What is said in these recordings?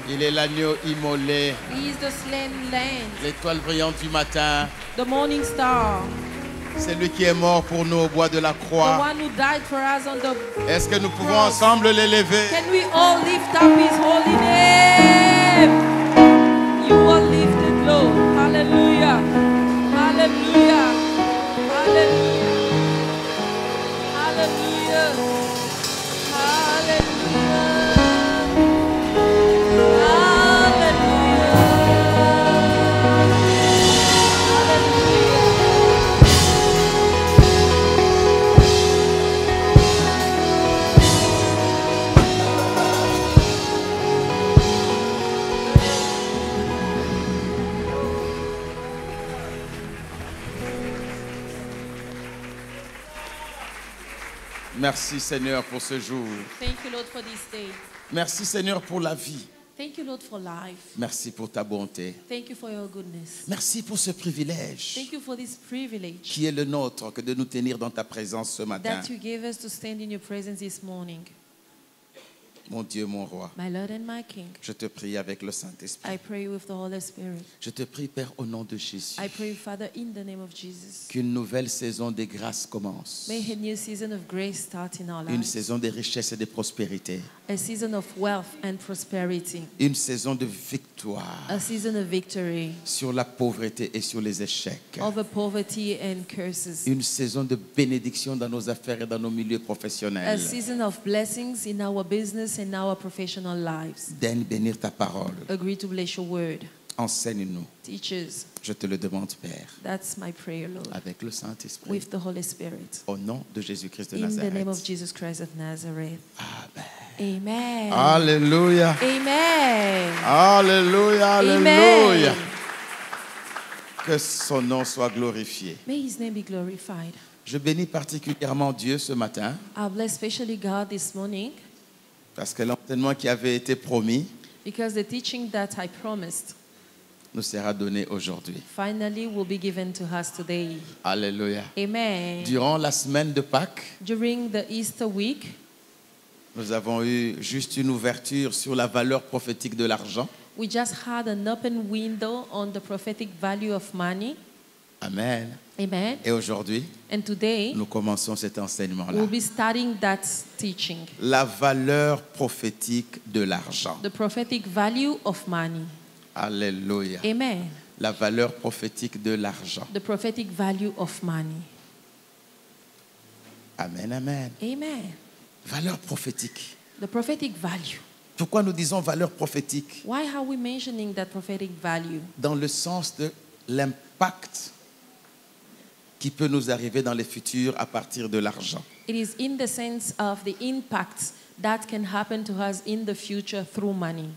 Il est l'agneau immolé, He is the slain lamb, l'étoile brillante du matin. the morning star, C'est lui qui est mort pour nous au bois de la the croix. one who died for us on the Est-ce que nous pouvons cross. ensemble l'élever? Can we all lift up His holy name? You are lifted, Lord. Hallelujah. Hallelujah. Hallelujah. Hallelujah. Merci Seigneur pour ce jour. Thank you, Lord, for this day. Merci Seigneur pour la vie. Thank you, Lord, for life. Merci pour ta bonté. Thank you for your goodness. Merci pour ce privilège Thank you for this privilege qui est le nôtre que de nous tenir dans ta présence ce matin. that you gave us to stand in your presence this morning. Mon Dieu, mon roi, My Lord and my King, je te prie avec le Saint-Esprit. I pray with the Holy Spirit. Je te prie, Père, au nom de Jésus, I pray, Father, in the name of Jesus. qu'une nouvelle saison de grâce commence. May a new season of grace start in our Une lives. saison de richesse et de prospérité. A season of wealth and prosperity. Une saison de victoire A season of victory sur la pauvreté et sur les échecs. over poverty and curses. Une saison de bénédiction dans nos affaires et dans nos milieux A professionnels. season of blessings in our business and our professional lives. Daigne bénir ta parole. Agree to bless your word. Enseigne-nous. Teach us. Je te le demande, Père, That's my prayer, Lord. avec le Saint-Esprit. With the Holy Spirit. Au nom de Jésus-Christ de In the name of Nazareth. Jesus Christ of Nazareth. Amen. Amen. Alléluia. Amen. Alléluia. Amen. Alléluia. Que son nom soit glorifié. May His name be glorified. Je bénis particulièrement Dieu ce matin I bless especially God this morning parce que l'enseignement qui avait été promis because the teaching that I promised nous sera donné aujourd'hui. finally will be given to us today. Alléluia. Amen. Durant la semaine de Pâques, During the Easter week, nous avons eu juste une ouverture sur la valeur prophétique de l'argent. we just had an open window on the prophetic value of money. Amen. Amen. Et aujourd'hui, And today, nous commençons cet enseignement-là. we'll be starting that teaching. La valeur prophétique de l'argent. The prophetic value of money. Alléluia. Amen. La valeur prophétique de l'argent. The prophetic value of money. Amen, amen. Amen. Valeur prophétique. The prophetic value. Pourquoi nous disons valeur prophétique? Why are we mentioning that prophetic value? Dans le sens de l'impact qui peut nous arriver dans les futurs à partir de l'argent. It is in the sense of the impact that can happen to us in the future through money.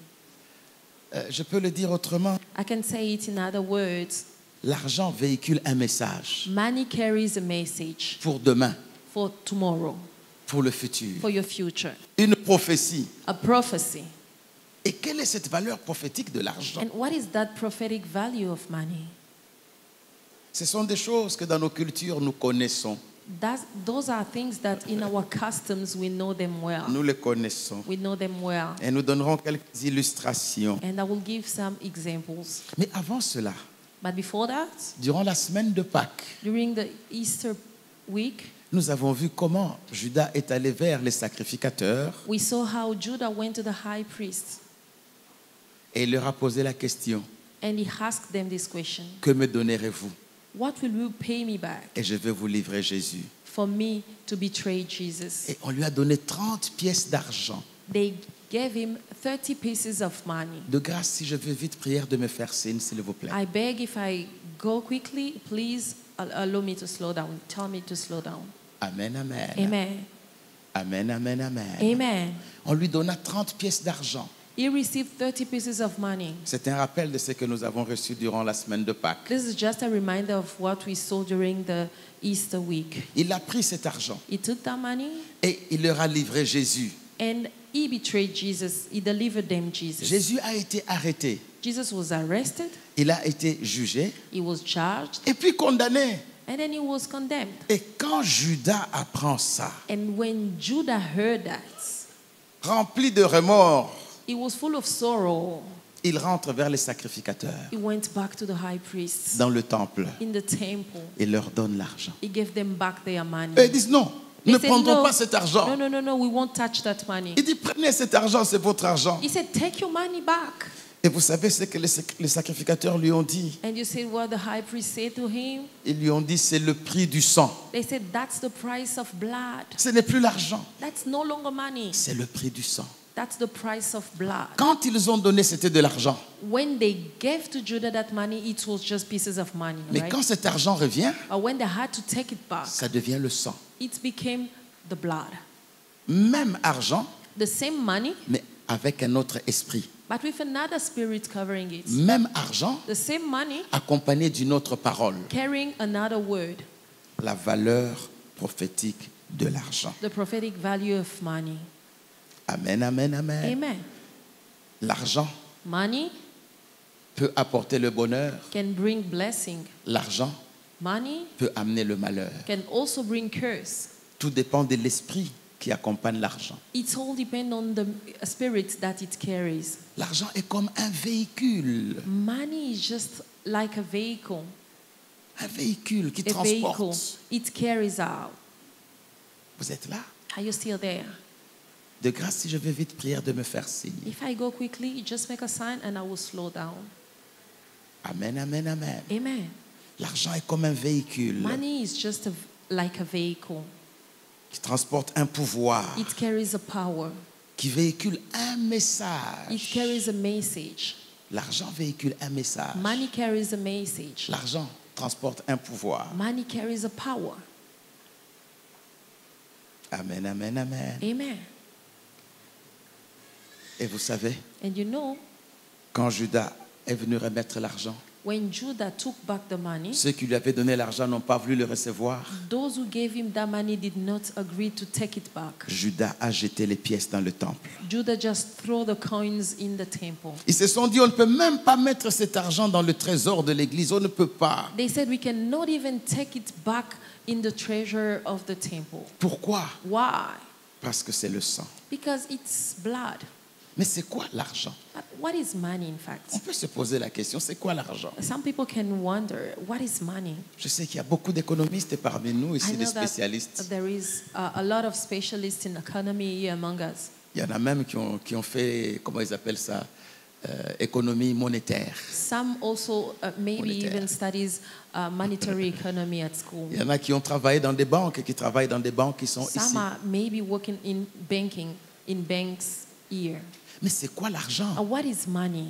Je peux le dire autrement. I can say it in other words. L'argent véhicule un message Money carries a message pour demain, for tomorrow, pour le futur. for your future. Une prophétie. A prophecy. Et quelle est cette valeur prophétique de l'argent? And what is that prophetic value of money? Ce sont des choses que dans nos cultures nous connaissons. Those are things that in our customs we know them well. Nous les connaissons. We know them well. Et nous donnerons quelques illustrations. And I will give some examples. Mais avant cela, But before that, durant la semaine de Pâques, during the Easter week, nous avons vu comment Judas est allé vers les sacrificateurs we saw how Judah went to the high priest et il leur a posé la question, and he asked them this question. que me donnerez-vous? What will you pay me back Et je vais vous livrer Jésus. for me to betray Jesus? Et on lui a donné 30 pièces d'argent. They gave him 30 pieces of money. De grâce, si je veux vite, prière de me faire signe, s'il vous plaît. I beg if I go quickly, please allow me to slow down. Tell me to slow down. Amen, amen. Amen. Amen, amen, amen. Amen. On lui donna 30 pièces d'argent. He received 30 pieces of money. C'est un rappel de ce que nous avons reçu durant la semaine de Pâques. This is just a reminder of what we saw during the Easter week. Il a pris cet argent He took that money et il leur a livré Jésus. and he betrayed Jesus. He delivered them Jesus. Jésus a été arrêté. Jesus was arrested, il a été jugé he was charged, et puis condamné. and then he was condemned. Et quand Judas apprend ça, And when Judah heard that, rempli de remords, he was full of sorrow. il rentre vers les sacrificateurs He went back to the high priests dans le temple in the temple. et leur donne l'argent. He gave them back their money. Et ils disent non, They ne said, prendrons no, pas cet argent. no, we won't touch that money. Il dit prenez cet argent, c'est votre argent. He said, take your money back. Et vous savez ce que les sacrificateurs lui ont dit? And you see what the high priest said to him? Ils lui ont dit c'est le prix du sang. They said, that's the price of blood. Ce n'est plus l'argent, That's no longer money. c'est le prix du sang. That's the price of blood. Quand ils ont donné, c'était de l'argent. When they gave to Judah that money, it was just pieces of money, Mais right? quand cet argent revient, But when they had to take it back, ça devient le sang. it became the blood. Même argent, The same money, mais avec un autre esprit. but with another spirit covering it. Même argent, The same money, accompagné d'une autre parole. carrying another word. La valeur prophétique de l'argent. The prophetic value of money. Amen, amen, amen. Amen. L'argent Money peut apporter le bonheur. can bring blessing. L'argent Money peut amener le malheur. can also bring curse. Tout dépend de l'esprit qui accompagne l'argent. It all depends on the spirit that it carries. L'argent est comme un véhicule. Money is just like a vehicle. Un véhicule qui A vehicle. transporte. It carries out. Vous êtes là? Are you still there? De grâce, si je vais vite, prière de me faire signe. If I go quickly, just make a sign and I will slow down. Amen, amen, amen. Amen. L'argent est comme un véhicule Money is just like a vehicle. qui transporte un pouvoir, It carries a power. qui véhicule un message. It carries a message. L'argent véhicule un message. Money carries a message. L'argent transporte un pouvoir. Money carries a power. Amen, amen, amen. Amen. Et vous savez, And you know, quand Judas est venu remettre l'argent, when Judah took back the money, ceux qui lui avaient donné l'argent n'ont pas voulu le recevoir. those who gave him that money did not agree to take it back. Judas a jeté les pièces dans le temple. Judah just threw the coins in the temple. Ils se sont dit, on ne peut même pas mettre cet argent dans le trésor de l'église, on ne peut pas. They said, we cannot even take it back in the treasure of the temple. Pourquoi? Why? Parce que c'est le sang. Because it's blood. Mais c'est quoi l'argent? But what is money, in On fact? peut se poser la question, c'est quoi l'argent? Some people can wonder, what is money? Je sais qu'il y a beaucoup d'économistes parmi nous, ici I des know that spécialistes. there is a lot of specialists in economy here among us. Il y en a même qui ont fait, comment ils appellent ça, économie monétaire. Some also maybe Monetaire. even studies monetary economy at school. Il y en a qui ont travaillé dans des banques et qui travaillent dans des banques qui sont ici. Some are maybe working in banking, in banks here. Mais c'est quoi l'argent? What is money?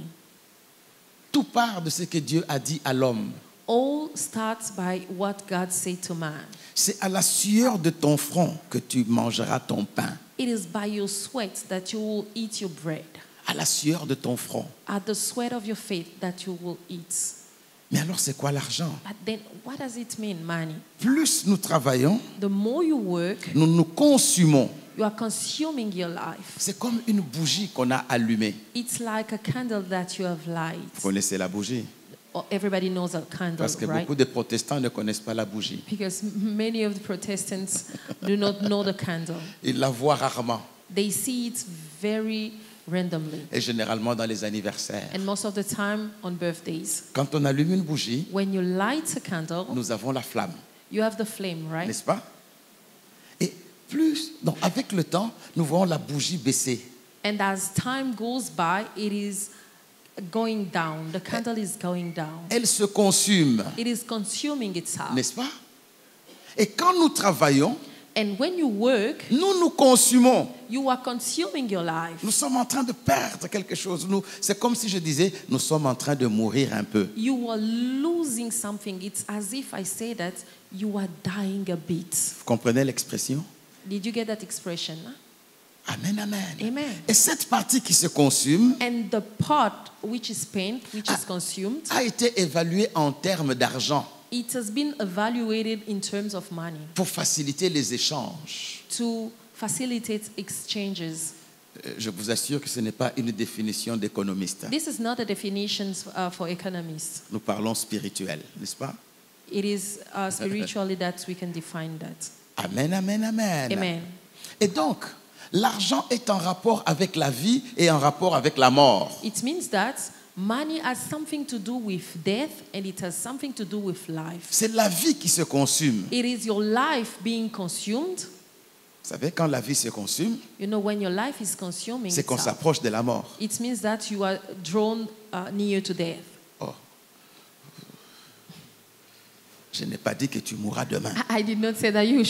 Tout part de ce que Dieu a dit à l'homme. All starts by what God said to man. C'est à la sueur de ton front que tu mangeras ton pain. It is by your sweat that you will eat your bread. À la sueur de ton front. At the sweat of your faith that you will eat. Mais alors c'est quoi l'argent? But then what does it mean, money? Plus nous travaillons, The more you work, nous nous consumons. you are consuming your life. C'est comme une bougie qu'on a allumée. It's like a candle that you have light. Vous connaissez la bougie? Everybody knows a candle, Parce que right? beaucoup de protestants ne connaissent pas la bougie. Because many of the Protestants do not know the candle. Ils la voient rarement. They see it very randomly. Et généralement dans les anniversaires. And most of the time on birthdays. Quand on allume une bougie, When you light a candle, nous avons la flamme. you have the flame, right? N'est-ce pas? Et plus, donc avec le temps, nous voyons la bougie baisser. And as time goes by, it is going down. The candle is going down. Elle se consume, It is consuming itself. n'est-ce pas? Et quand nous travaillons, And when you work, nous nous consumons. you are consuming your life. Nous sommes en train de perdre quelque chose. C'est comme si je disais, nous sommes en train de mourir un peu. You are losing something. It's as if I say that you are dying a bit. Vous comprenez l'expression? Did you get that expression? Amen, amen. Amen. Et cette partie qui se consume And the part which is spent, which is consumed, a été évaluée en termes d'argent it has been evaluated in terms of money pour faciliter les échanges. to facilitate exchanges. Je vous assure que ce n'est pas une définition d'économiste. This is not a definition for economists. Nous parlons spirituel, n'est-ce pas? It is spiritually that we can define that. Amen, amen, amen. Amen. Et donc, l'argent est en rapport avec la vie et en rapport avec la mort. It means that money has something to do with death and it has something to do with life. C'est la vie qui se consume. It is your life being consumed. Vous savez, quand la vie se consume, You know, when your life is consuming c'est qu'on itself, s'approche de la mort. it means that you are drawn near to death. Oh. Je n'ai pas dit que tu mourras demain. I did not say that you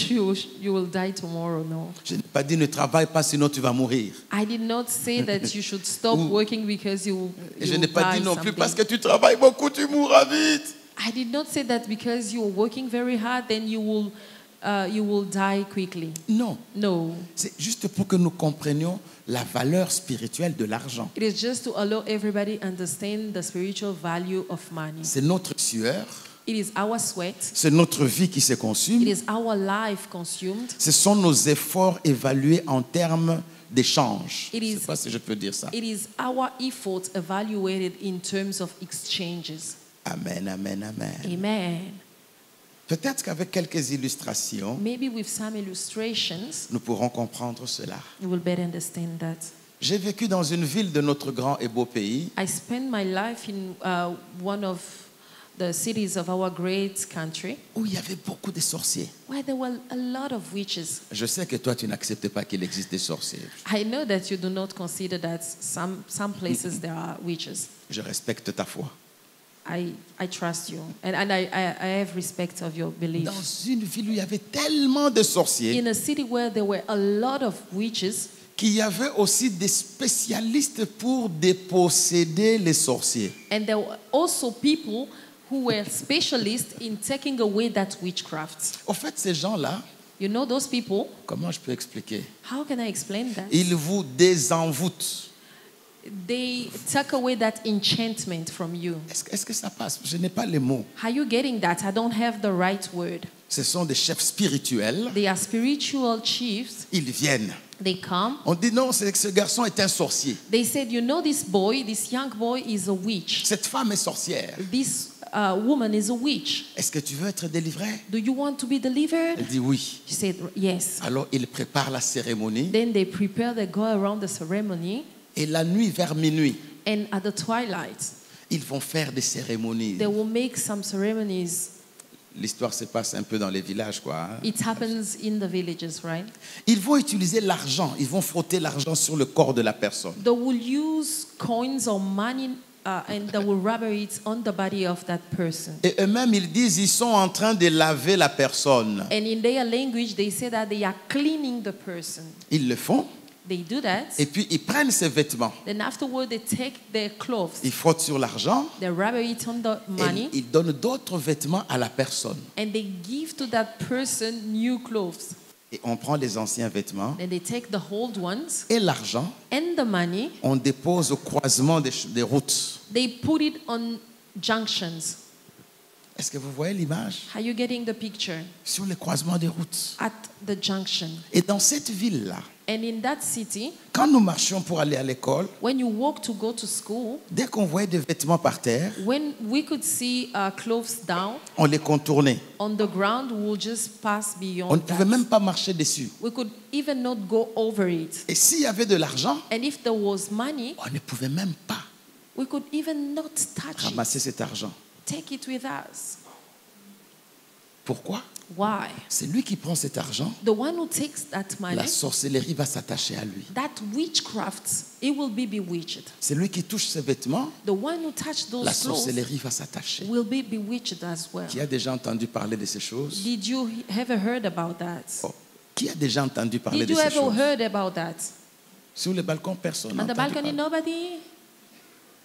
will die tomorrow, no. Je n'ai pas dit ne travaille pas sinon tu vas mourir. I did not say that you should stop working because you Et je will n'ai pas die dit non plus someday. parce que tu travailles beaucoup, tu mourras vite. I did not say that because you are working very hard, then you will die quickly. Non, No. c'est juste pour que nous comprenions la valeur spirituelle de l'argent. It is just to allow everybody understand the spiritual value of money. C'est notre sueur, It is our sweat. c'est notre vie qui se It consume. is our life consumed. Ce sont nos efforts évalués en termes d'échange. Je It ne is- sais pas si je peux dire ça. It is our efforts evaluated in terms of exchanges. Amen, amen, amen. Amen. Peut-être qu'avec quelques illustrations, Maybe with some illustrations, nous pourrons comprendre cela. you will better understand that. J'ai vécu dans une ville de notre grand et beau pays I spent my life in one of the cities of our great country où il y avait beaucoup de sorciers. where there were a lot of witches. Je sais que toi, tu n'acceptes pas qu'il existe des sorciers. I know that you do not consider that some places there are witches. Je respecte ta foi. I trust you, and I have respect of your belief. Dans une ville où il y avait tellement de sorciers In a city where there were a lot of witches, qu'il y avait aussi des spécialistes pour déposséder les sorciers. and there were also people who were specialists in taking away that witchcraft. Au fait, ces gens-là, You know those people? comment je peux expliquer? How can I explain that? Ils vous désenvoûtent. They take away that enchantment from you. Est-ce que ça passe? Je n'ai pas les mots. Are you getting that? I don't have the right word. Ce sont des chefs spirituels. They are spiritual chiefs. Ils viennent. They come. On dit non, c'est que ce garçon est un sorcier. They said, you know, this boy, this young boy is a witch. Cette femme est sorcière. This woman is a witch. Est-ce que tu veux être délivré? Do you want to be delivered? Elle dit oui. She said, yes. Alors il prépare la cérémonie. Then they prepare, they go around the ceremony. Et la nuit, vers minuit, And at the twilight, ils vont faire des cérémonies. they will make some ceremonies. L'histoire se passe un peu dans les villages, quoi. Hein. It happens in the villages, right? Ils vont utiliser l'argent. Ils vont frotter l'argent sur le corps de la personne. They will use coins or money and they will rub it on the body of that person. Et eux-mêmes, ils disent, ils sont en train de laver la personne. And in their language, they say that they are cleaning the person. Ils le font. They do that. Et puis, ils prennent ses vêtements. Then afterward, they take their clothes. Ils frottent sur l'argent. They rub it on the money. Et ils donnent d'autres vêtements à la personne. And they give to that person new clothes. Et on prend les anciens vêtements. Then they take the old ones Et l'argent, and the money. on dépose au croisement des routes. They put it on junctions. Est-ce que vous voyez l'image? Are you getting the picture? Sur le croisement des routes. At the junction. Et dans cette ville-là, And in that city, quand nous marchions pour aller à l'école, when you walk to go to school, dès qu'on voyait des vêtements par terre, when we could see clothes down on les contournait. on the ground, we would just pass beyond On ne pouvait that. même pas marcher dessus. We could even not go over it. Et s'il y avait de l'argent, And if there was money, on ne pouvait même pas we could even not touch ramasser it. cet argent. Take it with us. Pourquoi? Why? C'est lui qui prend cet argent. The one who takes that money, La sorcellerie va s'attacher à lui. that witchcraft, it will be bewitched. C'est lui qui touche ses vêtements. The one who touched La those clothes sorcellerie va s'attacher. will be bewitched as well. Qui a déjà entendu parler de ces choses? Did you ever heard about that? Oh. Qui a déjà entendu parler Did de you ces ever choses? heard about that? Sur le balcon, personne n'a On the entendu balcony, parler. nobody?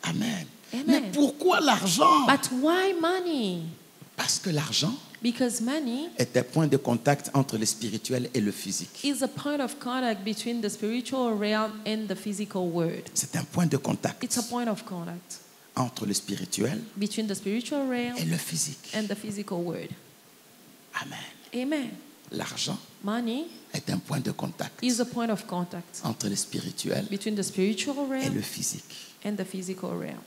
Amen. Amen. Mais pourquoi l'argent? But why money? Parce que l'argent Because money est un point de contact entre le spirituel et le physique. is a point of contact between the spiritual realm and the physical world. C'est un point de contact It's a point of contact entre le spirituel between the spiritual realm et le physique. and the physical world. Amen. Amen. L'argent Money est un point de contact is a point of contact entre le spirituel between the spiritual et realm le physique. and the physical realm.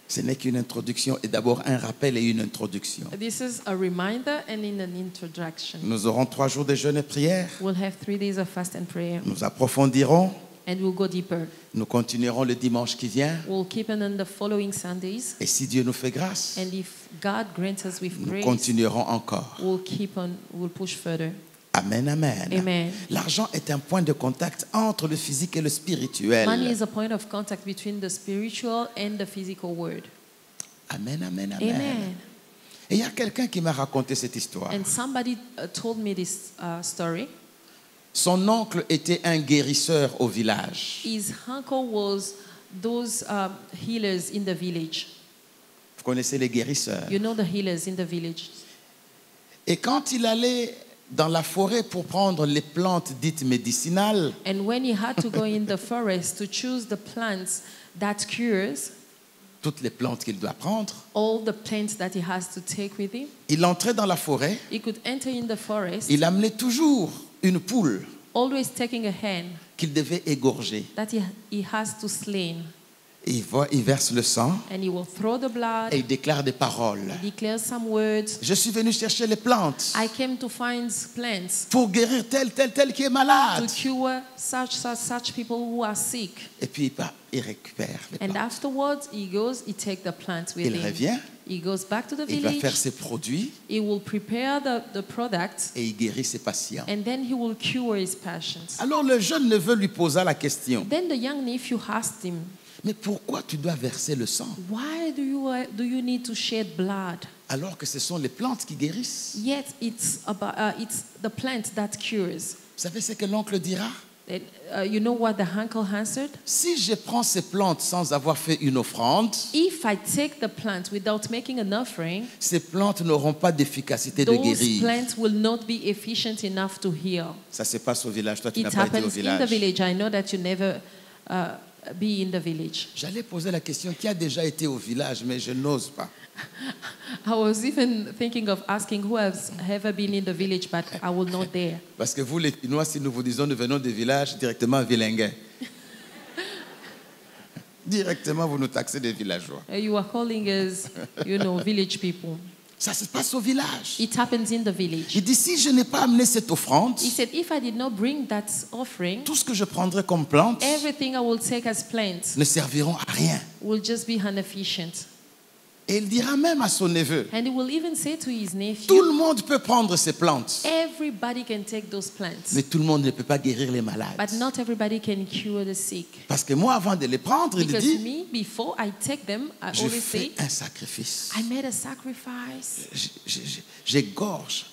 Ce n'est qu'une introduction et d'abord un rappel et une introduction. This is a reminder and in an introduction. Nous aurons 3 jours de jeûne et prière. We'll have 3 days of fast and prayer, Nous approfondirons. and we'll go deeper. Nous continuerons le dimanche qui vient. We'll keep on the following Sundays, Et si Dieu nous fait grâce, and if God grants us with nous grace, continuerons encore. we'll push further. Amen, amen. Amen. L'argent est un point de contact entre le physique et le spirituel. Money is a point of contact between the spiritual and the physical world. Amen, amen, amen. Amen. Et il y a quelqu'un qui m'a raconté cette histoire. And somebody told me this story. Son oncle était un guérisseur au village. His uncle was those healers in the village. Vous connaissez les guérisseurs. You know the healers in the village. Et quand il allait dans la forêt pour prendre les plantes dites médicinales, And when he had to go in the forest to choose the plants that cures, toutes les plantes qu'il doit prendre, all the plants that he has to take with him, il entrait dans la forêt, he could enter in the forest, il amenait toujours une poule always taking a hen qu'il devait égorger. that he has to slay. Et il verse le sang And he will throw the blood, et il déclare des paroles. declare some words. Je suis venu chercher les plantes I came to find plants pour guérir tel qui est to malade. cure such people who are sick. Et puis il récupère les And plantes. afterwards, he goes, he takes the plants with Il him. revient, He goes back to the il va faire village. ses produits He will prepare the product, et il guérit ses patients. and then he will cure his patients. Alors le jeune neveu lui posa la question. Then the young nephew asked him, Mais pourquoi tu dois verser le sang "Why do you need to shed blood? alors que ce sont les plantes qui guérissent? Yet it's the plant that cures." Vous savez ce que l'oncle dira? And, you know what the uncle answered? Si je prends ces plantes sans avoir fait une offrande, If I take the plant without making an offering, ces plantes n'auront pas d'efficacité de those guérir. plants will not be efficient enough to heal. Ça se passe au village. Toi, tu It n'as pas été au happens in the village. village. I know that you never be in the village. J'allais poser la question qui a déjà été au village, mais je n'ose pas. I was even thinking of asking who has ever been in the village, but I will not dare. Parce que vous, les Chinois, si nous vous disons nous venons des villages, directement à Vilinguin. Directement, vous nous taxez des villageois. You are calling us, village people. Ça se passe au village. It happens in the village. Il dit, si je n'ai pas amené cette offrande, He said, if I did not bring that offering, tout ce que je prendrai comme plante everything I will take as plants ne serviront à rien. will just be inefficient. Et il dira même à son neveu, And he will even say to his tout nephew, le monde peut prendre ces plantes, everybody can take those plants, mais tout le monde ne peut pas guérir les malades. but not everybody can cure the sick. Parce que moi, avant de les prendre, il Because dit, me, before I take them, I je always fais say, un sacrifice. I made a sacrifice. J'égorge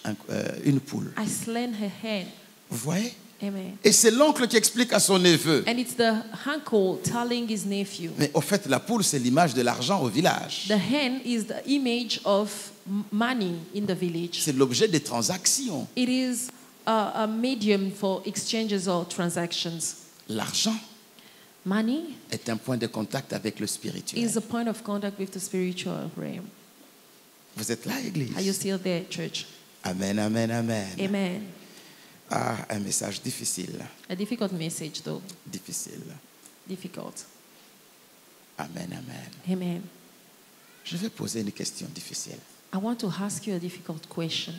une poule. I slain her hen. Vous voyez? Amen. Et c'est l'oncle qui explique à son neveu. And it's the uncle telling his nephew. Mais au fait, la poule, c'est l'image de l'argent au village. The hen is the image of money in the village. C'est l'objet des transactions. It is a medium for exchanges or transactions. L'argent Money est un point de contact avec le spirituel. is a point of contact with the spiritual realm. Vous êtes là, Are you Église? still there, church? Amen, amen, amen. Amen. Ah, un message difficile. A difficult message, though. Difficile. Difficult. Amen, amen. Amen. Je vais poser une question difficile. I want to ask you a difficult question.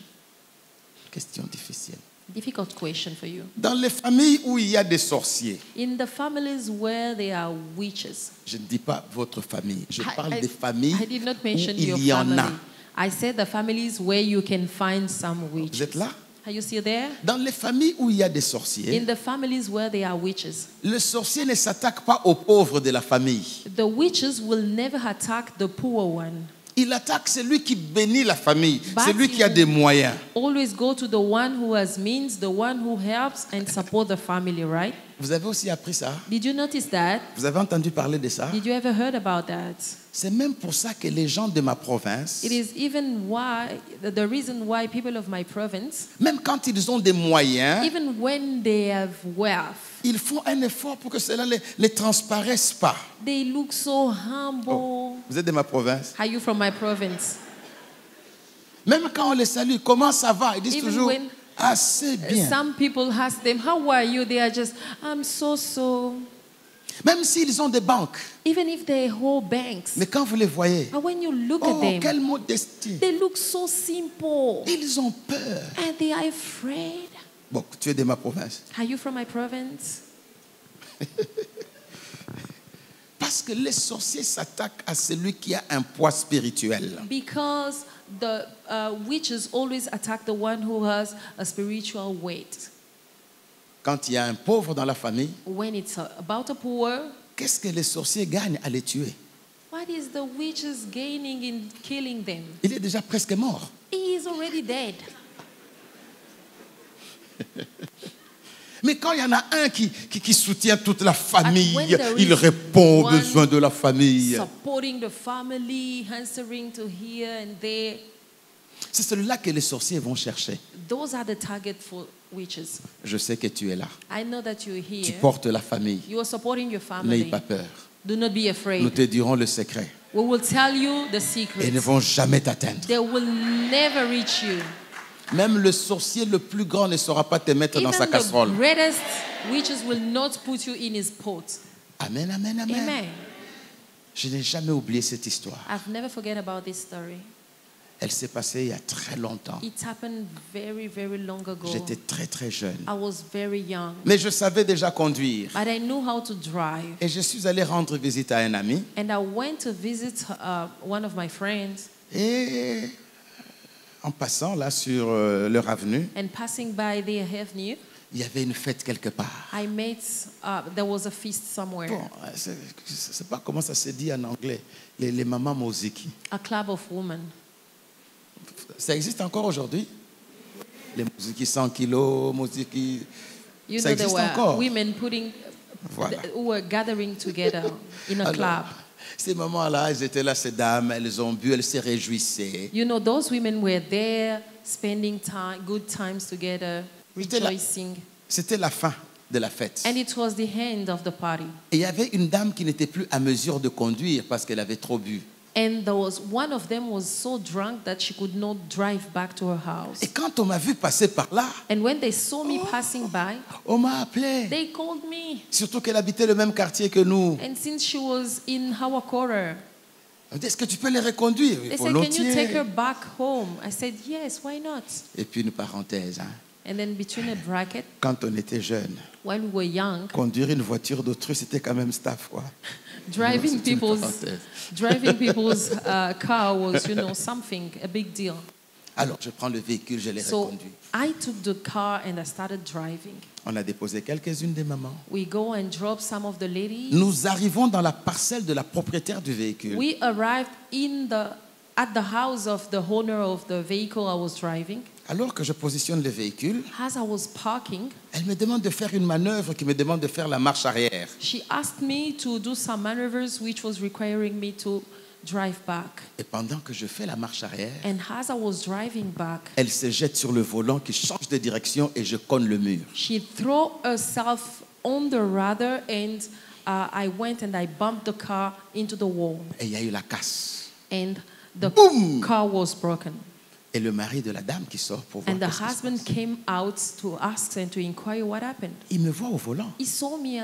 Question difficile. Difficult question for you. Dans les familles où il y a des sorciers, In the families where there are witches, je ne dis pas votre famille, je I- parle I- des familles I did not où mention your il y en a. family. I said the families where you can find some Vous witches. êtes là? Are you still there? Dans les familles où il y a des sorciers, In the families where there are witches, le sorcier ne s'attaque pas aux pauvres de la famille. the witches will never attack the poor one. Il attaque celui qui bénit la famille, But celui qui a des moyens. Always go to the one who has means, the one who helps and support the family, right? Vous avez aussi appris ça? Did you notice that? Vous avez entendu parler de ça? Did you ever heard about that? C'est même pour ça que les gens de ma province, It is even why, the reason why people of my province, même quand ils ont des moyens, even when they have wealth, ils font un effort pour que cela ne les transparaisse pas. they look so humble. Vous êtes de ma province? Are you from my province? Même quand on les salue, comment ça va? Ils disent Even toujours, when assez bien. some people ask them, how are you? They are just, I'm so. Même s'ils ont des banques. Even if they hold banks. Mais quand vous les voyez, But when you look oh, at them, quelle modestie. they look so simple. Ils ont peur. And they are afraid. Bon, tu es de ma province. Are you from my province? Parce que les sorciers s'attaquent à celui qui a un poids spirituel. Because the witches always attack the one who has a spiritual weight. Quand il y a un pauvre dans la famille, When it's about a poor, qu'est-ce que les sorciers gagnent à les tuer? what is the witches gaining in killing them? Il est déjà presque mort. He is already dead. Mais quand il y en a un qui soutient toute la famille, when there il is répond aux one besoins de la famille. Supporting the family, answering to here and there. C'est celui-là que les sorciers vont chercher. Those are the target for witches. Je sais que tu es là. I know that you're Tu here. portes la famille. You are supporting your N'aie family. pas peur. Do not be Nous afraid. te dirons le secret. We will tell you the Et ils ne secrets. vont jamais t'atteindre. They will never reach you. Même le sorcier le plus grand ne saura pas te mettre dans sa Even casserole. the greatest witches will not put you in his pot. Amen, amen, amen. Amen. Je n'ai jamais oublié cette histoire. I've never forget about this story. Elle s'est passée il y a très longtemps. It happened very, very long ago. J'étais très très jeune. I was very young, Mais je savais déjà conduire. but I knew how to drive. Et je suis allé rendre visite à un ami. And I went to visit one of my friends. Et en passant là sur leur avenue, And passing by their avenue, il y avait une fête quelque part. I met, there was a feast somewhere. Bon, je ne sais pas comment ça se dit en anglais. Les mamans moziki. A club of women. Ça existe encore aujourd'hui? Les moziki 100 kilos, moziki... You Ça know, there existe were encore. women Voilà. who were gathering together in a club. Alors, ces mamans-là, elles étaient là, ces dames, elles ont bu, elles se réjouissaient. You know, those women were there spending time, good times together, rejoicing. C'était la fin de la fête. And it was the end of the party. Et il y avait une dame qui n'était plus à mesure de conduire parce qu'elle avait trop bu. And there was one of them was so drunk that she could not drive back to her house. Et quand on m'a vu passer par là, And when they saw me passing by, on m'a appelé. they called me. Surtout qu'elle habitait le même quartier que nous. And since she was in our quarter, On dit, est-ce que tu peux les reconduire? they said, can you take her Volontiers. back home? I said, yes, why not? Et puis une parenthèse. Hein. And then between a bracket, Quand on était jeune, while we were young, conduire une voiture d'autrui, c'était quand même staff, quoi. driving C'est une people's parenthèse. car was, you know, something, a big deal. Alors, je prends le véhicule, je l'ai So reconduit. I took the car and I started driving. On a déposé quelques-unes des mamans. We go and drop some of the ladies. Nous arrivons dans la parcelle de la propriétaire du véhicule. We arrived at the house of the owner of the vehicle I was driving. Alors que je positionne le véhicule, As I was parking, elle me demande de faire une manœuvre qui me demande de faire la marche arrière. she asked me to do some maneuvers which was requiring me to drive back. Et pendant que je fais la marche arrière, And as I was driving back, elle se jette sur le volant qui change de direction et je cogne le mur. she threw herself on the rudder and I went and I bumped the car into the wall. Et il y a eu la casse. And the Boom! car was broken. Et le mari de la dame qui sort pour voir And the qu'est-ce qui se husband passe. came out to ask and to inquire what happened. Il me voit au volant. He saw me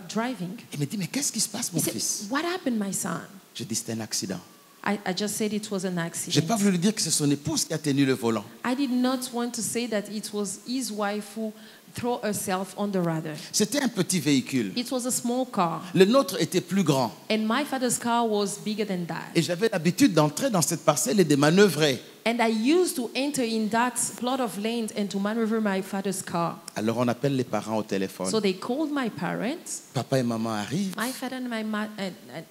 driving. Il me dit, mais qu'est-ce qui se passe, mon He said, fils? what happened, my son? Je dis, c'est un accident. I just said it was an Je n'ai accident. pas voulu lui dire que c'est son épouse qui a tenu le volant. I did not want to say that it was his wife who threw herself on the rudder. C'était un petit véhicule. It was a small car. Le nôtre était plus grand. And my father's car was bigger than that. Et j'avais l'habitude d'entrer dans cette parcelle et de manœuvrer. And I used to enter in that plot of land and to maneuver my father's car. Alors on appelle les parents au téléphone. So they called my parents. Papa et maman arrivent. My father and my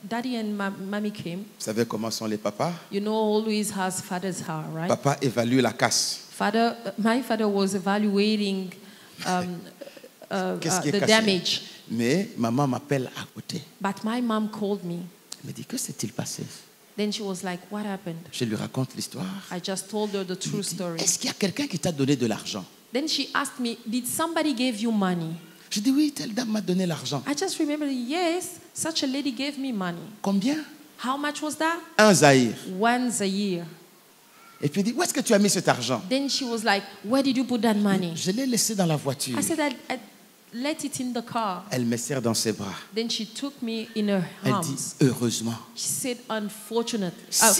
daddy and mommy came. Vous savez comment sont les papas? You know, always has father's car, right? Papa évalue la casse. My father was evaluating Qu'est-ce qui est the cassé? damage. Mais maman m'appelle à côté. But my mom called me. Elle me dit, que s'est-il passé? Then she was like, what happened? Je lui raconte l'histoire. I just told her the true story. Est-ce qu'il y a quelqu'un qui t'a donné de l'argent? Then she asked me, did somebody give you money? Je dis, oui, telle dame m'a donné l'argent. I just remembered, yes, such a lady gave me money. Combien? How much was that? Un Zahir. Once a year. Et puis il dit, où est-ce que tu as mis cet argent? Then she was like, where did you put that money? Je l'ai laissé dans la voiture. I said, I let it in the car. Elle me serre dans ses bras. Then she took me in her Elle arms. dit, heureusement. She said,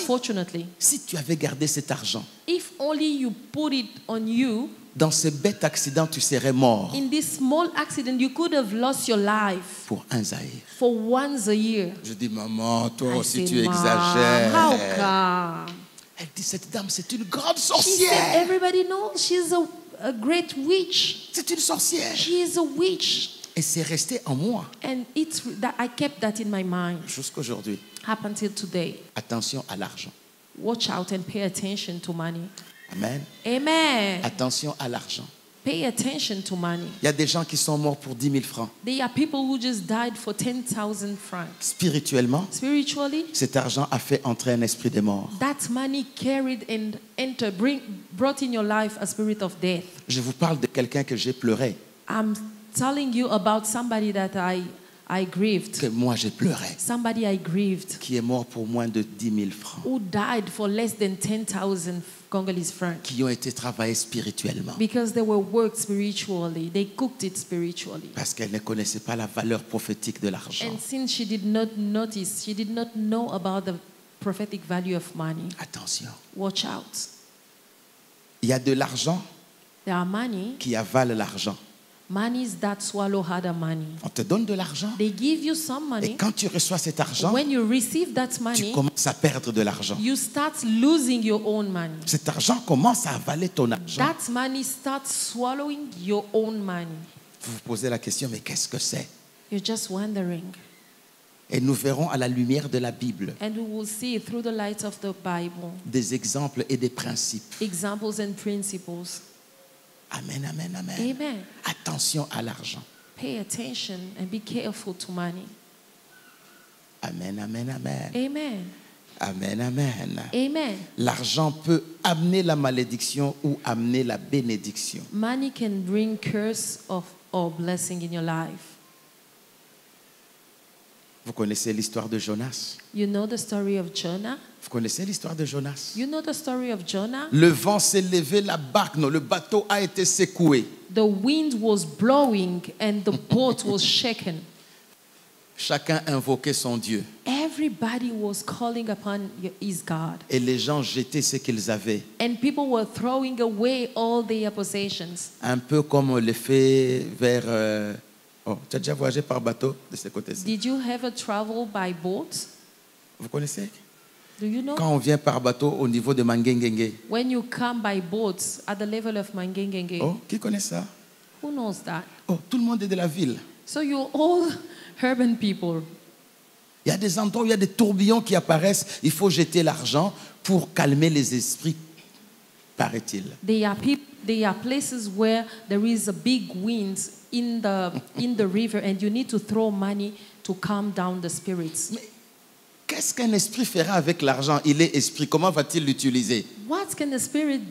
fortunately, Si tu avais gardé cet argent, if only you put it on you, dans ce bête accident, tu serais mort in this small accident, you could have lost your life pour un Zaïre. for once a year. Je dis, maman, toi I aussi said, tu "Ma, exagères. how come?" Elle dit, cette dame, c'est une grande She said, sorcière. everybody knows she's a great witch. C'est une sorcière. She is a witch. Et c'est resté en moi And it's that I kept that in my mind jusqu'aujourd'hui. up until today. Attention à l'argent. Watch out and pay attention to money. Amen. Amen. Attention à l'argent. Pay attention to money. Il y a des gens qui sont morts pour 10 000 francs. There are people who just died for 10,000 francs. Spirituellement, Spiritually, cet argent a fait entrer un esprit de mort. that money carried and brought in your life a spirit of death. Je vous parle de quelqu'un que j'ai pleuré, I'm telling you about somebody that I grieved. que moi j'ai pleuré, Somebody I grieved qui est mort pour moins de 10 000 francs, who died for less than 10,000 Congolese francs. qui ont été travaillés spirituellement, Because they were worked spiritually. They cooked it spiritually. parce qu'elle ne connaissait pas la valeur prophétique de l'argent. And since she did not know about the prophetic value of money, Attention, watch out. il y a de l'argent There are money, qui avale l'argent. monies that swallow other money. On te donne de l'argent, They give you some et money. quand tu reçois cet argent, When you receive that tu money, commences à perdre de l'argent. you start losing your own money. Cet argent commence à avaler ton argent. That money starts swallowing your own money. Vous vous posez la question, mais qu'est-ce que c'est? You're just wondering. Et nous verrons à la lumière de la Bible And we will see through the light of the Bible des exemples et des principes. examples and principles. Amen, amen, amen. Amen. Attention à l'argent. Pay attention and be careful to money. Amen, amen, amen. Amen. Amen, amen. Amen. L'argent peut amener la malédiction ou amener la bénédiction. Money can bring curse or blessing in your life. Vous connaissez l'histoire de Jonas? You know the story of Jonah? Vous connaissez l'histoire de Jonas? You know the story of Jonah? Le vent s'est levé, la barque, non, le bateau a été secoué. The wind was blowing and the boat was shaken. Chacun invoquait son Dieu. Everybody was calling upon his God. Et les gens jetaient ce qu'ils avaient. And people were throwing away all their possessions. Un peu comme on le fait vers... Oh, tu as déjà voyagé par bateau de ce côté-ci? Did you ever travel by boat? Vous connaissez? Do you know? Quand on vient par bateau au niveau de Mangengenge. When you come by boats at the level of Mangengenge, Oh, qui connaît ça? who knows that? Oh, tout le monde est de la ville. So you're all urban people. Il y a des endroits où il y a des tourbillons qui apparaissent. Il faut jeter l'argent pour calmer les esprits, paraît-il. There are places where there is a big wind in the river and you need to throw money to calm down the spirits. Mais qu'est-ce qu'un esprit fera avec l'argent? Il est esprit. Comment va-t-il l'utiliser? What can the spirit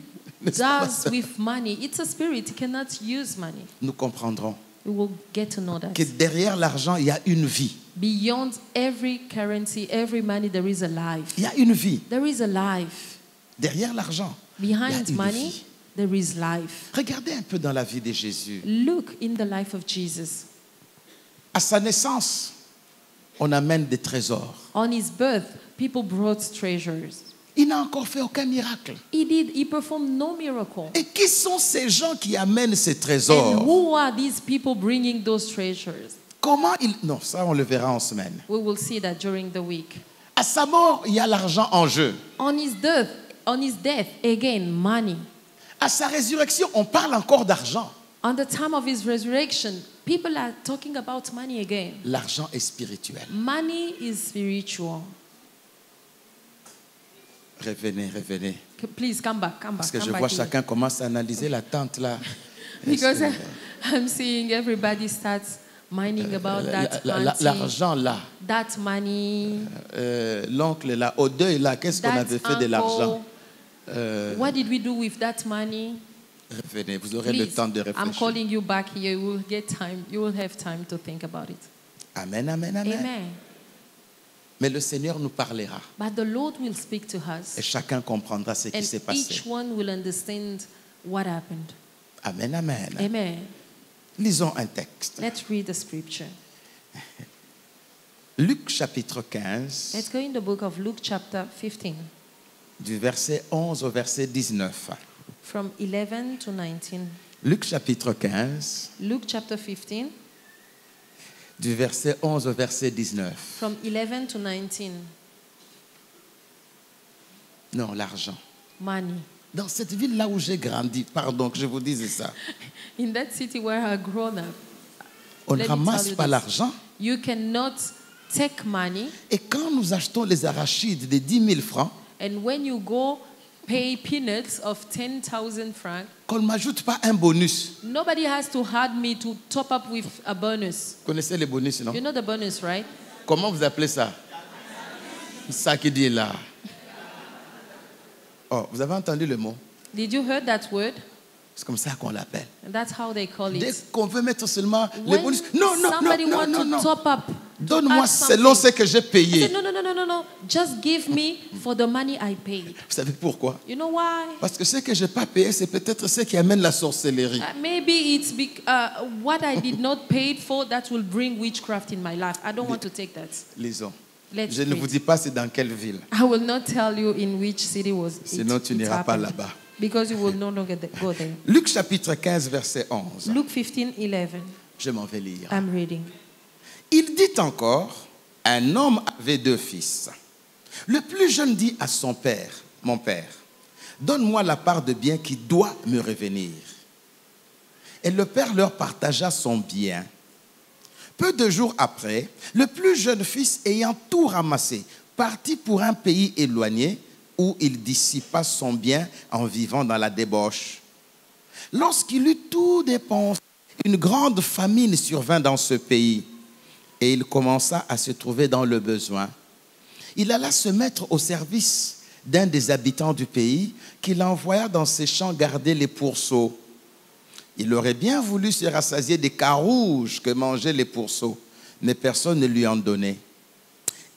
does with money? It's a spirit. It cannot use money. Nous comprendrons We will get to know that. que derrière l'argent, il y a une vie. Beyond every currency, every money, there is a life. Il y a une vie. There is a life. Derrière l'argent, il y a Behind une money, vie. there is life. Regardez un peu dans la vie de Jésus. Look in the life of Jesus. À sa naissance, on amène des trésors. On his birth, people brought treasures. Il n'a encore fait aucun miracle. He performed no miracle. Et qui sont ces gens qui amènent ces And trésors? who are these people bringing those treasures? Comment ils... Non, ça on le verra en semaine. We will see that during the week. À sa mort, il y a l'argent en jeu. On his death, again, money. À sa résurrection, on parle encore d'argent. On the time of his resurrection, people are talking about money again. L'argent est spirituel. Money is spiritual. Revenez, revenez. Please come back. Parce que come je back vois here. chacun commence à analyser la tente là. Because I'm seeing everybody starts mining about that auntie, L'argent là. that money, L'oncle là, au deuil là, qu'est-ce qu'on that avait fait de l'argent? uncle. What did we do with that money? Revenez, vous aurez le Please, temps de I'm réfléchir. calling you back here. You will get time. You will have time to think about it. Amen, amen, amen. Amen. Mais le Seigneur nous parlera. But the Lord will speak to us. Et chacun comprendra ce qui And s'est passé. each one will understand what happened. Amen, amen. Amen. Lisons un texte. Let's read the scripture. Luc chapitre 15, Let's go in the book of Luke chapter 15. du verset 11 au verset 19. From 11 to 19. Luc chapitre 15, Luke chapter 15. du verset 11 au verset 19. From 11 to 19. Non, l'argent. Money. Dans cette ville-là où j'ai grandi, pardon que je vous dise ça, In that city where I grown up, on ne Let me ramasse tell you pas this. l'argent. you cannot take money, Et quand nous achetons les arachides de 10 000 francs, and when you go pay peanuts of 10,000 francs, qu'on ne m'ajoute pas un bonus. nobody has to add me to top up with a bonus. Vous connaissez les bonus, non? You know the bonus, right? Comment vous appelez ça? Ça qui dit là. Oh, vous avez entendu le mot? Did you heard that word? C'est comme ça qu'on l'appelle. And that's how they call Dès it. qu'on veut mettre seulement les When bonus. Non, non, somebody non, want non, to non. top up, Donne-moi add selon ce something. que j'ai I payé. said, no. Just give me for the money I paid. Vous savez pourquoi? You know why? Parce que ce que je n'ai pas payé, c'est peut-être ce qui amène la sorcellerie. Maybe it's what I did not pay for that will bring witchcraft in my life. I don't want to take that. Lisons. Let's Je ne read. vous dis pas c'est dans quelle ville. I will not tell you in which city was it. Sinon, tu it n'iras pas happened, là-bas. because you will no longer go there. Luc chapitre 15, verset 11. Luke 15:11. Je m'en vais lire. I'm reading. Il dit encore, un homme avait 2 fils. Le plus jeune dit à son père, mon père, donne-moi la part de bien qui doit me revenir. Et le père leur partagea son bien. Peu de jours après, le plus jeune fils, ayant tout ramassé, partit pour un pays éloigné où il dissipa son bien en vivant dans la débauche. Lorsqu'il eut tout dépensé, une grande famine survint dans ce pays et il commença à se trouver dans le besoin. Il alla se mettre au service d'un des habitants du pays qu'il envoya dans ses champs garder les pourceaux. Il aurait bien voulu se rassasier des carouges que mangeaient les pourceaux, mais personne ne lui en donnait.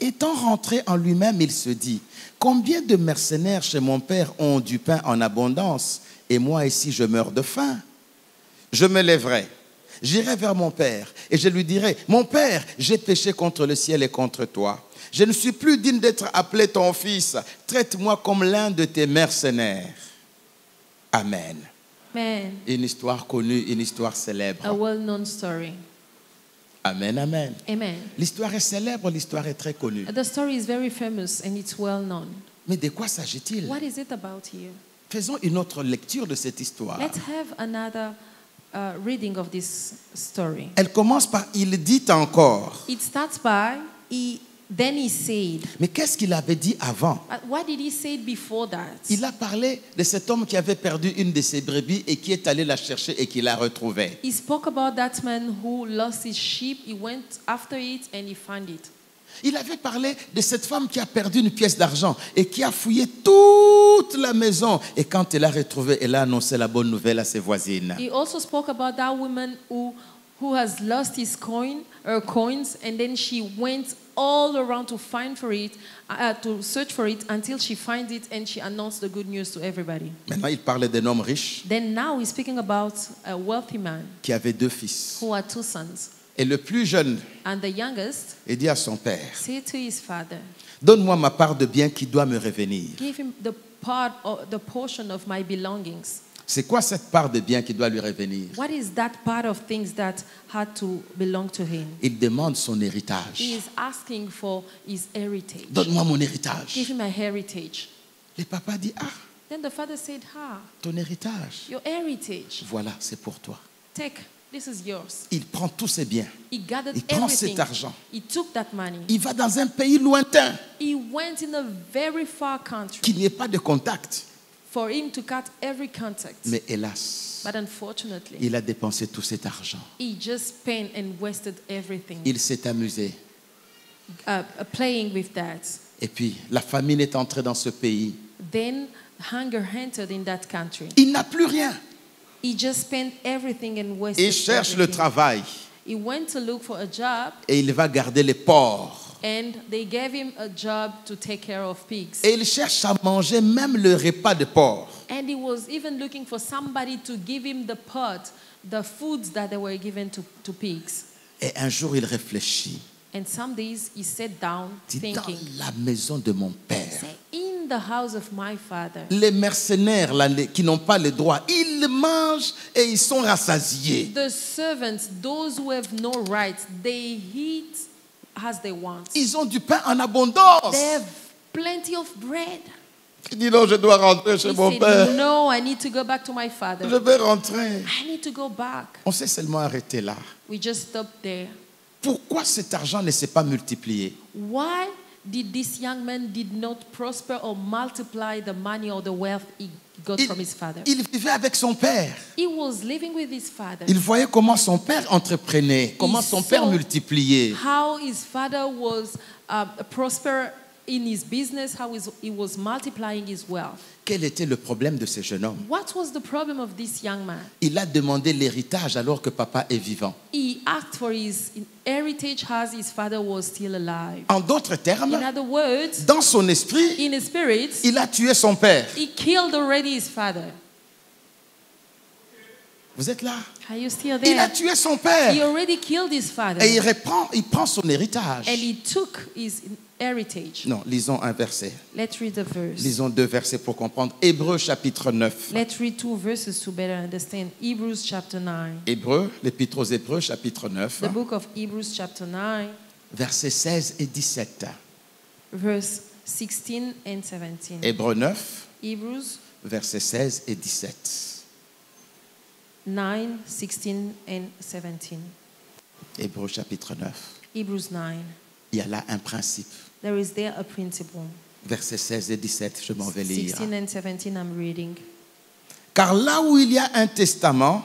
Étant rentré en lui-même, il se dit, combien de mercenaires chez mon père ont du pain en abondance, et moi ici je meurs de faim. Je me lèverai, j'irai vers mon père, et je lui dirai, mon père, j'ai péché contre le ciel et contre toi. Je ne suis plus digne d'être appelé ton fils. Traite-moi comme l'un de tes mercenaires. Amen. Man, Une histoire connue, une histoire a célèbre. well-known story. Amen, amen. Amen. L'histoire est célèbre, l'histoire est très connue. The story is very famous and it's well known. Mais de quoi s'agit-il? What is it about here? Faisons une autre lecture de cette histoire. Let's have another reading of this story. Elle commence par « il dit encore It starts by, then he said. » Mais qu'est-ce qu'il avait dit avant? What did he say before that? Il a parlé de cet homme qui avait perdu une de ses brebis et qui est allé la chercher et qui l'a retrouvée. He spoke about that man who lost his sheep. He went after it and he found it. Il avait parlé de cette femme qui a perdu une pièce d'argent et qui a fouillé toute la maison. Et quand elle l'a retrouvée, elle a annoncé la bonne nouvelle à ses voisines. He also spoke about that woman who has lost his coins, and then she went all around to to search for it until she finds it, and she announced the good news to everybody. Maintenant, il parlait d'un homme riche Then now he's speaking about a wealthy man qui avait 2 fils. who had 2 sons. Et le plus jeune, And the youngest il dit à son père, said to his father, donne-moi ma part de bien qui doit me revenir. give him the portion of my belongings. C'est quoi cette part de bien qui doit lui revenir? What is that part of things that had to belong to him? Il demande son He héritage. is asking for his heritage. Donne-moi mon Give héritage. him my heritage. Le papa dit, ah, Then the father said, ton héritage. your heritage. Voilà, c'est pour toi. Take, this is yours. Il prend tous ses biens. He gathered Il prend everything. cet argent. He took that money. Il va dans un pays lointain, He went in a very far country qu'il n'y ait pas de contact. for him to cut every contact. Mais hélas, But unfortunately, il a dépensé tout cet argent. he just spent and wasted everything Il s'est amusé. Playing with that. Et puis, la famine est entrée dans ce pays. Then hunger entered in that country. Il n'a plus rien. He just spent everything and wasted Il cherche le everything. travail. He went to look for a job Et il va garder les porcs. And they gave him a job to take care of pigs. Et il cherche à manger même le repas de porc. And he was even looking for somebody to give him the pot, the foods that they were given to pigs. Et un jour, il réfléchit. And some days he sat down Dit, dans thinking, la maison de mon père, say, in the house of my father, les mercenaires là, qui n'ont pas le droit, ils mangent et ils sont rassasiés. the servants, those who have no rights, they eat as they want. Ils ont du pain en abondance. They have plenty of bread. Il dit non, je dois rentrer chez He mon said, père. no, I need to go back to my Je father. vais rentrer. I need to go back. On s'est seulement arrêté là. We just stopped there. Pourquoi cet argent ne s'est pas multiplié? Why did this young man did not prosper or multiply the money or the wealth he got from his father? Il vivait avec son père. He was living with his father. Il voyait comment son père entreprenait, comment son père multipliait. How his father was prosper in his business, how he was multiplying his wealth. Quel était le problème de ce jeune homme? What was the problem of this young man? Il a demandé l'héritage alors que papa est vivant. He asked for his heritage as his father was still alive. En d'autres termes, In other words, dans son esprit, in his spirit, il a tué son père. he killed already his father. Vous êtes là? Are you still Il a there? tué son He père. already killed his father. Et il prend son héritage. And he took his heritage. Non, lisons un verset. Let's read the verse. Lisons 2 versets pour comprendre. Hébreux chapitre 9. Let's read 2 verses to better understand. Hebrews chapter 9. Hébreux, l'épître aux Hébreux chapitre 9. The book of Hebrews chapter 9, Versets 16 et 17. verse 16 and 17. Hébreux 9, Hebrews versets 16 et 17. 9, 16 and 17. Hébreux chapitre 9. Hebrews 9. Il y a là un principe. There is there a principle. Versets 16 et 17, je m'en vais lire. 16 and 17 I'm reading. Car là où il y a un testament,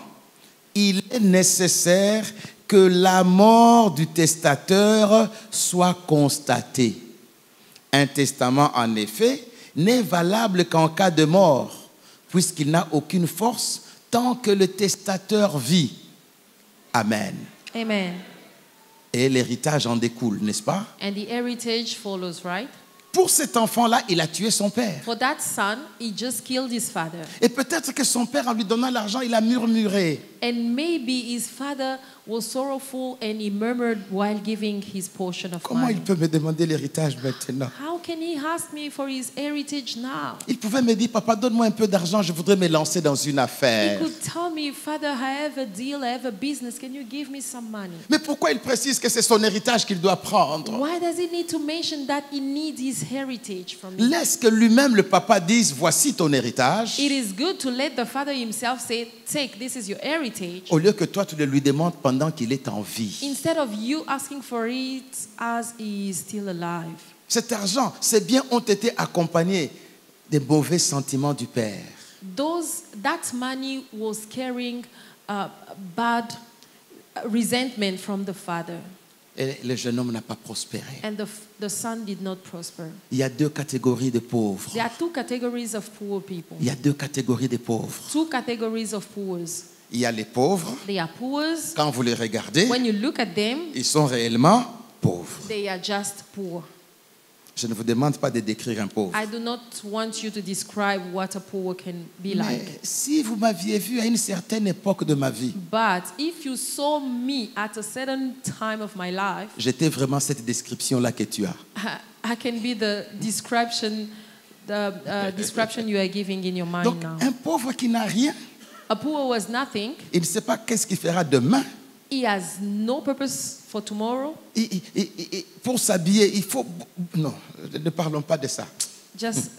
il est nécessaire que la mort du testateur soit constatée. Un testament, en effet, n'est valable qu'en cas de mort, puisqu'il n'a aucune force tant que le testateur vit. Amen. Amen. Et l'héritage en découle, n'est-ce pas? And the heritage follows, right? Pour cet enfant-là, il a tué son père. For that son, he just killed his father. Et peut-être que son père, en lui donnant l'argent, il a murmuré. And maybe his father was sorrowful and he murmured while giving his portion of Comment il money. peut me demander l'héritage maintenant? How can he ask me for his heritage now? Il pouvait me dire, papa, donne-moi un peu d'argent, je voudrais me lancer dans une He affaire. could tell me, Father, I have a deal, I have a business. Can you give me some money? Mais pourquoi il précise que c'est son héritage qu'il doit prendre? Why does he need to mention that he needs his heritage from me? Laisse que lui-même, le papa, dise, voici ton héritage, It is good to let the father himself say, take, this is your heritage. au lieu que toi, tu le lui demandes pendant qu'il est en vie. Instead of you asking for it as he is still alive. Cet argent, ces biens ont été accompagnés des mauvais sentiments du père. That money was carrying bad resentment from the father. Et le jeune homme n'a pas prospéré. And the son did not prosper. Il y a deux catégories de pauvres. There are two categories of poor people. Il y a deux catégories de pauvres. Two categories of poor. Il y a les pauvres. They are poor. Quand vous les regardez, When you look at them, ils sont réellement pauvres. they are just poor. Je ne vous demande pas de décrire un pauvre. I do not want you to describe what a poor can be like. Mais si vous m'aviez vu à une certaine époque de ma vie, But if you saw me at a certain time of my life, j'étais vraiment cette description-là que tu as. I can be the description you are giving in your mind Donc, now. un pauvre qui n'a rien, A poor was nothing. il ne sait pas qu'est-ce qu'il fera demain. He has no purpose for tomorrow. Pour s'habiller, il faut... Non, ne parlons pas de ça. Just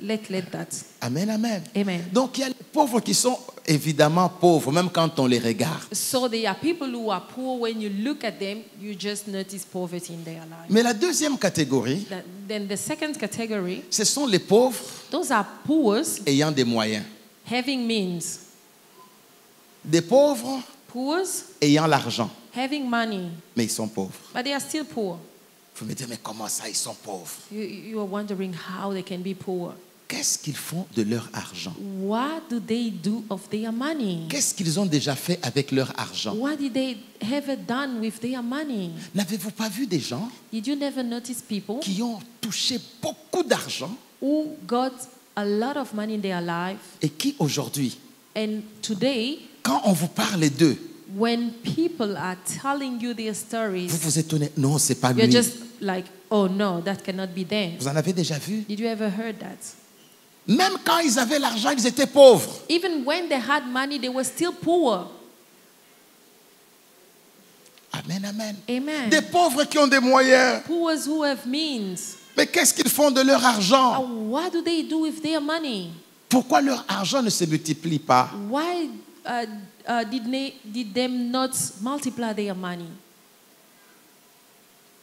let that. Amen, amen. Amen. Donc, il y a les pauvres qui sont évidemment pauvres, même quand on les regarde. So there are people who are poor. When you look at them, you just notice poverty in their life. Mais la deuxième catégorie, Then the second category, ce sont les pauvres those are poor ayant des moyens. having means. Des pauvres Poor ayant l'argent, having money, mais ils sont pauvres. but they are still poor. Vous me dites, mais comment ça, ils sont pauvres? You are wondering how they can be poor. qu'est-ce qu'ils font de leur argent? What do they do of their money? Qu'est-ce qu'ils ont déjà fait avec leur argent? What did they ever done with their money? N'avez-vous pas vu des gens Did you never notice people qui ont touché beaucoup d'argent who got a lot of money in their life, et qui aujourd'hui, and today, quand on vous parle d'eux, when people are telling you their stories, vous vous étonnez? Non, c'est pas you're lui. just like, oh no, that cannot be them. Vous en avez déjà vu? Did you ever heard that? Même quand ils avaient l'argent, ils étaient pauvres. Even when they had money, they were still poor. Amen, amen. Amen. Des pauvres qui ont des moyens. Poor who have means. Mais qu'est-ce qu'ils font de leur argent? What do they do with their money? Pourquoi leur argent ne se multiplie pas? Why did them not multiply their money?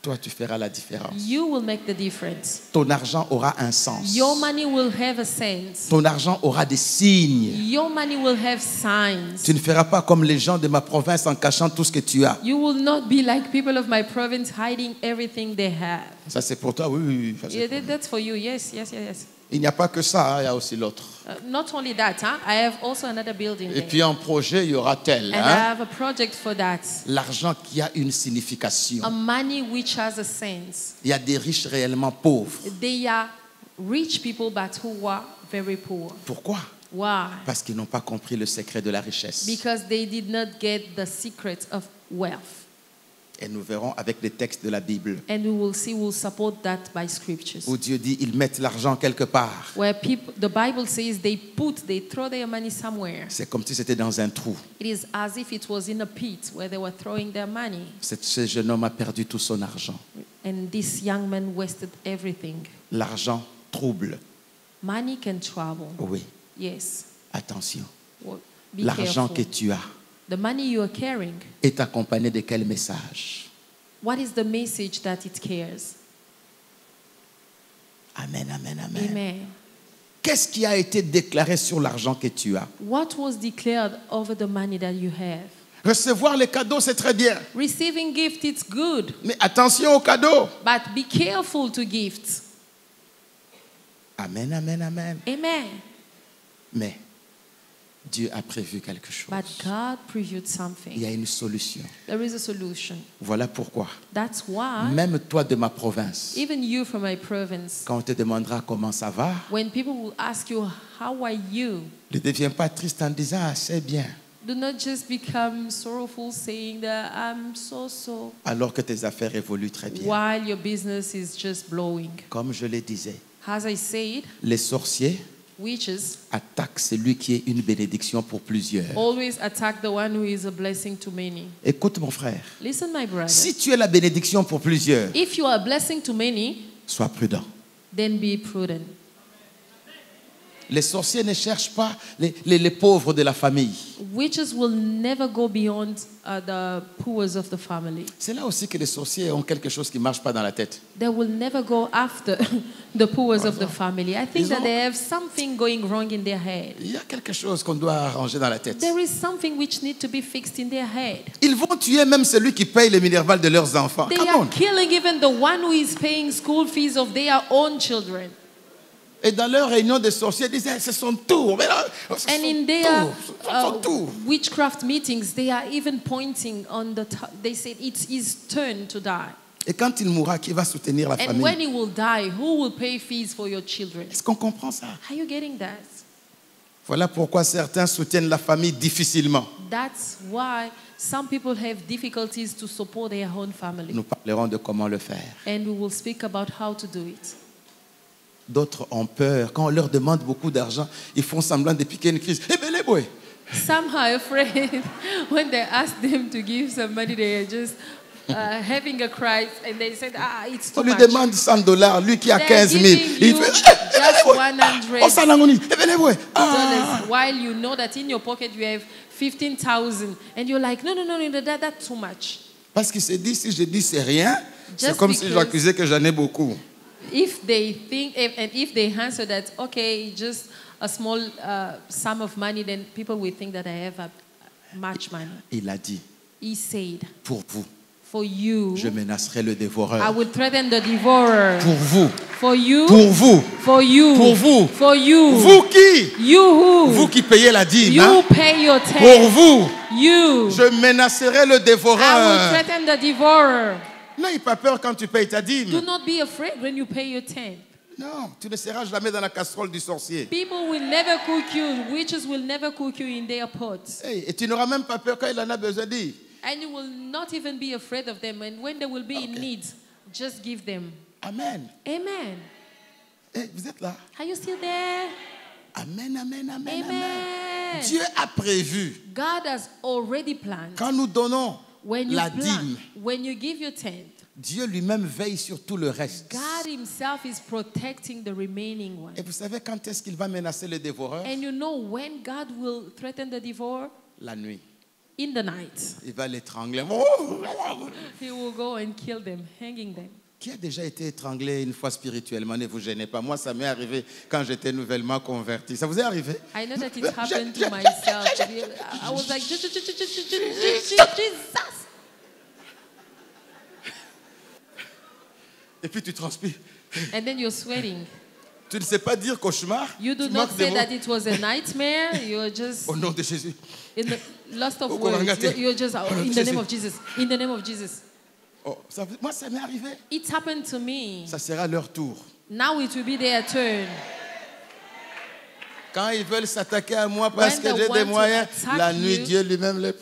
Toi, tu feras la différence. You will make the difference. Ton argent aura un sens. Your money will have a sense. Ton argent aura des signes. Your money will have signs. Tu ne feras pas comme les gens de ma province en cachant tout ce que tu as. You will not be like people of my province hiding everything they have. Ça, c'est pour toi, oui. Ça, c'est Yeah, that's for you. Yes. Il n'y a pas que ça, hein, il y a aussi l'autre. Not only that, I have also another building Et there. puis en projet, il y aura tel. And I have a project for that. L'argent qui a une signification. A money which has a sense. Il y a des riches réellement pauvres. They are rich people but who are very poor. Pourquoi? Why? Parce qu'ils n'ont pas compris le secret de la richesse. Because they did not get the secret of wealth. Et nous verrons avec les textes de la Bible And we will see, we'll support that by scriptures. où Dieu dit ils mettent l'argent quelque part. Where people, the Bible says they throw their money somewhere. C'est comme si c'était dans un trou. It is as if it was in a pit where they were throwing their money. Ce jeune homme a perdu tout son argent. And this young man wasted everything. L'argent trouble. Money can trouble. Oui, Yes. attention. Well, be L'argent que careful. tu as The money you are carrying, est accompagné de quel message? what is the message that it carries? Amen, amen, amen. Amen. Qu'est-ce qui a été déclaré sur l'argent que tu as? What was declared over the money that you have? Recevoir les cadeaux, c'est très bien. Receiving gift, it's good. Mais attention aux cadeaux. But be careful to gifts. Amen, amen, amen. Amen. Mais Dieu a prévu quelque chose. But God Il previewed y something. a une solution. There is a solution. Voilà pourquoi. That's why, Même toi de ma province, even you from my province, quand on te demandera comment ça va, when people will ask you, how are you? ne deviens pas triste en disant ah, c'est bien, Do not just become sorrowful saying that I'm so, alors que tes affaires évoluent très bien. while your business is just blowing. Comme je le disais, As I said, les sorciers witches attaquent celui qui est une bénédiction pour plusieurs. always attack the one who is a blessing to many. Écoute mon frère, Listen, my brother. si tu es la bénédiction pour plusieurs, If you are a blessing to many, sois prudent. then be prudent. Les sorciers ne cherchent pas les pauvres de la famille. Witches will never go beyond the poor of the family. C'est là aussi que les sorciers ont quelque chose qui ne marche pas dans la tête. They will never go after the poor of the family. I think Ils that ont- they have something going wrong in their head. Il y a quelque chose qu'on doit arranger dans la tête. There is something which needs to be fixed in their head. Ils vont tuer même celui qui paye les minervales de leurs enfants. They Come are on. killing even the one who is paying school fees of their own children. Et dans leur réunion de sorciers, ils disaient, c'est son tour. Mais là, c'est And in son their tour. C'est son tour. witchcraft meetings, they are even pointing on they said it's his turn to die. Et quand il mourra, qui va soutenir la And when famille? he will die, who will pay fees for your children? Est-ce qu'on comprend ça? Are you getting that? Voilà pourquoi certains soutiennent la famille difficilement. That's why some people have difficulties to support their own family. Nous parlerons de comment le faire. And we will speak about how to do it. D'autres ont peur. Quand on leur demande beaucoup d'argent, ils font semblant de piquer une crise. Eh bien, les boys, Some are afraid when they ask them to give some money, they are just having a cry and they said, it's too on lui much. demande $100, lui qui a They're 15 000. giving Il you fait, just on s'en $100, Eh bien, les boys. while you know that in your pocket you have 15,000 and you're like, no, that's too much. Parce qu'il se dit, si je dis c'est rien, c'est Just comme si because- j'accusais que j'en ai beaucoup. If they think, and if they answer that, okay, just a small sum of money, then people will think that I have much money. Il a dit, He said, pour vous, For you, je menacerai le I dévoreur. will threaten the devourer. Pour vous, For you, pour vous, for you, pour vous, for you, vous qui, you who, vous qui payez la dîme, you hein? pay your Pour tithe. vous, You, je menacerai le I will dévoreur. threaten the devourer. N'aie pas peur quand tu payes ta dîme. Do not be afraid when you pay your tenth. Non, tu ne seras jamais dans la casserole du sorcier. People will never cook you. Witches will never cook you in their pots. Hey, et tu n'auras même pas peur quand il en a besoin de dire. And you will not even be afraid of them. And when they will be in need, just give them. Amen. Amen. Hey, vous êtes là? Are you still there? Amen, amen, amen, amen. Amen. Dieu a prévu. God has already planned. Quand nous donnons When you la plan, dîme, when you give your tenth, Dieu lui-même veille sur tout le reste. God himself is protecting the remaining one. Et vous savez quand est-ce qu'il va menacer le dévoreur? And you know when God will threaten the devourer? La nuit. In the night. Il va l'étrangler. He will go and kill them, hanging them. Qui a déjà été étranglé une fois spirituellement? Ne vous gênez pas. Moi, ça m'est arrivé quand j'étais nouvellement converti. Ça vous est arrivé? I know that it happened to myself. I was like, Jesus. Et puis tu transpires. And then you're sweating. Tu ne sais pas dire cauchemar. You do Tu not manques des say mots. that it was a nightmare. You're just Au nom de Jésus. in the lust of Au words. Korangate. You're just Au nom de in the name Jésus. of Jesus. In the name of Jesus. Oh, moi, ça m'est arrivé. It happened to me. Ça sera leur tour. Now it will be their turn. Quand ils veulent s'attaquer à moi parce When que they j'ai des want to moyens, attack la nuit, you, Dieu lui-même les...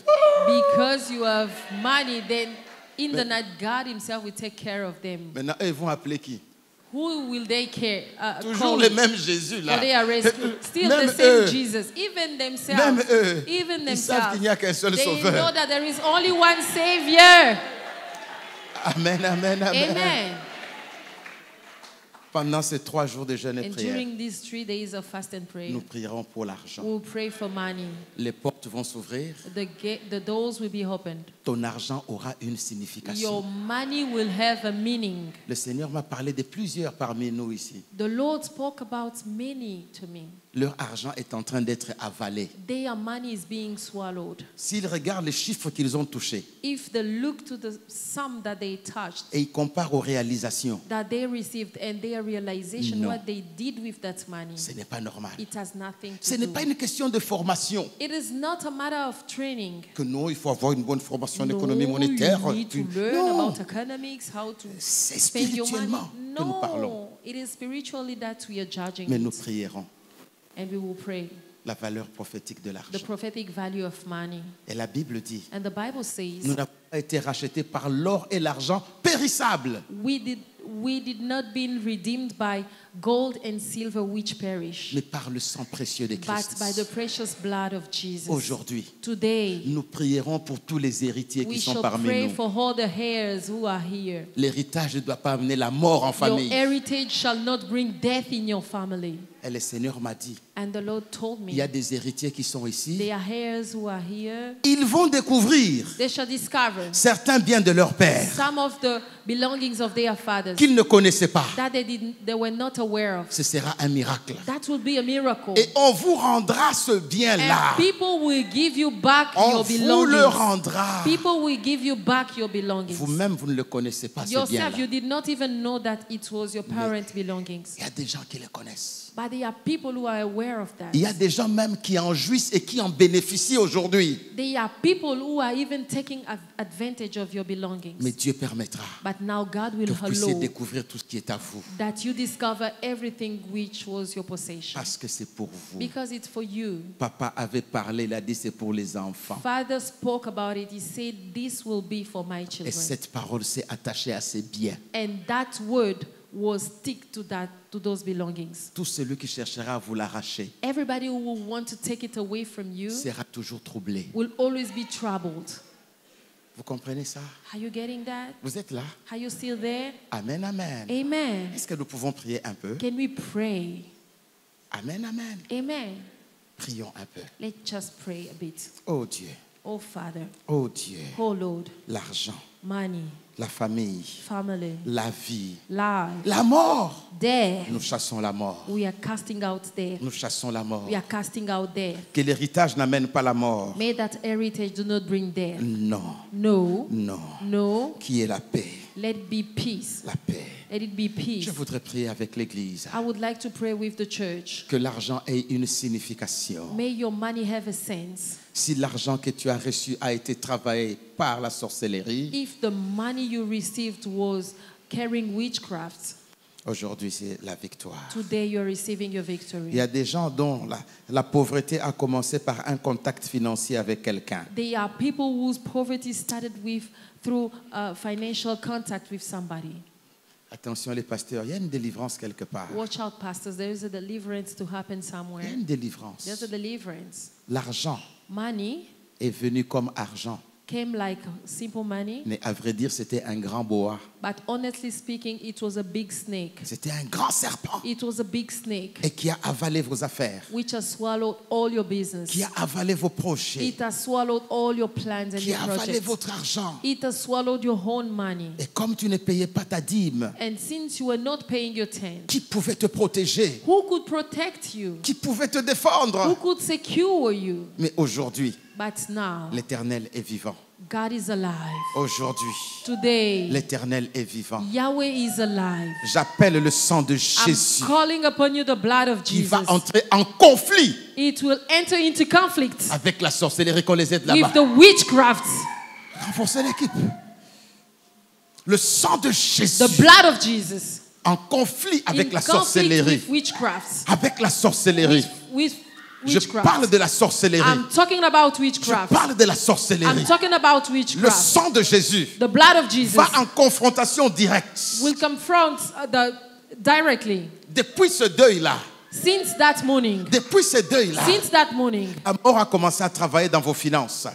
Because you have money, then in the night, God himself will take care of them. Maintenant, eux, ils vont appeler qui? Who will they care? Toujours Call le même Jésus là. for their rescue? Still Même the same eux. Jesus. Even Même themselves. eux, Even ils savent themselves. qu'il n'y a qu'un seul They sauveur. know that there is only one Savior. Amen, amen, amen. Amen. Pendant ces 3 jours de jeûne et And prière, during these 3 days of fast and prayer, nous prierons pour l'argent. we'll pray for money. Les portes vont s'ouvrir. The doors will be opened. Ton argent aura une Your signification. money will have a meaning. Le Seigneur m'a parlé de plusieurs parmi nous ici. The Lord spoke about many to me. Leur argent est en train d'être avalé. Their money is being swallowed. S'ils regardent les chiffres qu'ils ont touchés If they look to the sum that they touched, et ils comparent aux réalisations, that they received, and their realization, Non. what they did with that money, ce n'est pas normal. it has nothing Ce to n'est do. pas une question de formation. It is not a matter of training. Que non, il faut avoir une bonne formation en No, économie monétaire. you need to learn Non, about economics, how to c'est spend your money. spirituellement que nous parlons. No, it is spiritually that we are judging Mais nous it. prierons And we will pray la valeur prophétique de the l'argent. prophetic value of money. Et la Bible dit, And the Bible says, nous n'avons pas été rachetés par l'or et l'argent périssables, we did not been redeemed by gold and silver which perish, mais par le sang précieux de but Christ. by the precious blood of Jesus. Aujourd'hui, Today, nous prierons pour tous les héritiers we qui sont shall parmi pray nous. for all the heirs who are here. L'héritage ne doit pas amener la mort en Your famille. heritage shall not bring death in your family. Et le Seigneur m'a dit, And the Lord told il y a me, des héritiers qui sont ici. there are heirs who are here. Ils vont découvrir They shall discover certains biens de leur père some of the belongings of their fathers qu'ils ne connaissaient pas. that they were not aware of. Ce sera un miracle. That will be a miracle. Et on vous rendra ce bien-là. And people will give you back On your vous le belongings. rendra. People will give you back your belongings. Vous-même, vous ne le connaissez pas, ce Yourself, bien-là. you did not even know that it was your parents' belongings. Il y a des gens qui le connaissent. But there are people who are aware of that. Il y a des gens même qui en jouissent et qui en bénéficient aujourd'hui. There are people who are even taking advantage of your belongings. Mais Dieu permettra But now God que will vous puissiez allow découvrir tout ce qui est à vous. that you discover everything which was your possession. Parce que c'est pour vous. Because it's for you. Papa avait parlé, il a dit c'est pour les enfants. Father spoke about it. He said, this will be for my Et children. cette parole s'est attachée à ses biens. And that word was stick to those belongings. Tout celui qui cherchera à vous l'arracher Everybody who will want to take it away from you sera toujours troublé. will always be troubled. Vous comprenez ça? Are you getting that? Vous êtes là? Are you still there? Amen, amen. Amen. Est-ce que nous pouvons prier un peu? Can we pray? Amen, amen. Amen. Prions un peu. Let's just pray a bit. Oh Dieu, Oh Father, Oh Dieu, oh Lord, l'argent, money, la famille, family, la vie, life, la mort. death. Nous chassons la mort. We are casting out death. Nous chassons la mort. We are casting out death. Que l'héritage n'amène pas la mort. May that heritage do not bring death. Non, No, non. no. Qui est la paix? Let it be peace. La paix. Let it be peace. Je voudrais prier avec l'Église. I would like to pray with the church. Que l'argent ait une signification. May your money have a sense. Si l'argent que tu as reçu a été travaillé par la sorcellerie, If the money you received was carrying witchcraft, aujourd'hui c'est la victoire. today you're receiving your Il y victory. a des gens dont la pauvreté a commencé par un contact financier avec quelqu'un. There are people whose poverty started through financial contact with somebody. Attention les pasteurs, il y a une délivrance quelque part. Watch out, pastors. There is a deliverance to happen Il y a somewhere. une délivrance. There's a deliverance. L'argent Money est venu comme argent. came like simple money, Mais à vrai dire, c'était un grand boa. but honestly speaking, it was a big snake. C'était un grand serpent. It was a big snake Et qui a avalé vos affaires. which has swallowed all your business. Qui a avalé vos projets. It has swallowed all your plans and Qui your a avalé projects. votre argent. It has swallowed your own money. Et comme tu ne payais pas ta dîme, And since you were not paying your tent, qui pouvait te protéger? who could protect you? Qui pouvait te Who défendre? could secure you? Mais aujourd'hui, But now, l'Éternel est vivant. God is alive. Aujourd'hui, Today, l'Éternel est vivant. Yahweh is alive. J'appelle le sang de I'm Jésus calling upon you the blood of qui va Jesus. entrer en conflit It will enter into conflict avec la sorcellerie qu'on les aide là-bas. with the witchcraft. Renforcer l'équipe. Le sang de Jésus The blood of Jesus. en conflit avec In la conflict sorcellerie. with witchcraft. Avec la sorcellerie. With Je parle witchcraft. de la sorcellerie. I'm talking about Je witchcraft. parle de la I'm sorcellerie. talking about Le witchcraft. sang de Jésus The blood of Jesus va en confrontation directe. will confront directly. Depuis ce deuil-là, Since that morning, depuis ce deuil-là, since that morning, la mort a commencé à travailler dans vos finances.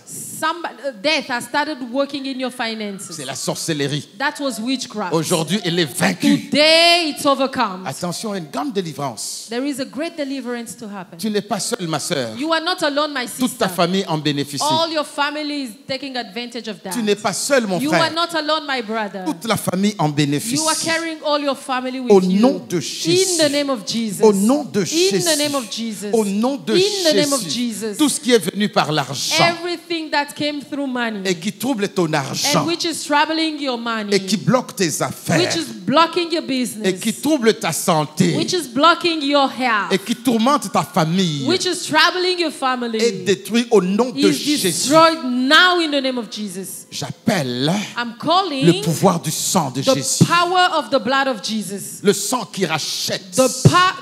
death has started working in your finances. C'est la sorcellerie. That was witchcraft. Aujourd'hui, elle est vaincue. Today, it's overcome. Attention, une grande délivrance. There is a great deliverance to happen. Tu n'es pas seule, ma sœur. You are not alone, my Toute ta sister. famille en bénéficie. All your family is taking advantage of that. Tu n'es pas seul, mon You are frère. not alone, my brother. Toute la famille en bénéficie. You are carrying all your family with Au you. nom de Jésus. In the name of Jesus. Au nom de In Jésus. the name of Jesus. Au nom de In the name of Jésus. Jesus. Tout ce qui est venu par l'argent Everything that came through money et qui trouble ton argent and which is troubling your money, et qui bloque tes which affaires is blocking your et business, qui trouble ta santé which is blocking your health, et qui tourmente ta famille which is troubling your est family, détruit au nom de is Jésus. destroyed now in the name of Jesus. J'appelle I'm le calling pouvoir du sang de the Jésus. power of the blood of Jesus. Le sang qui rachète.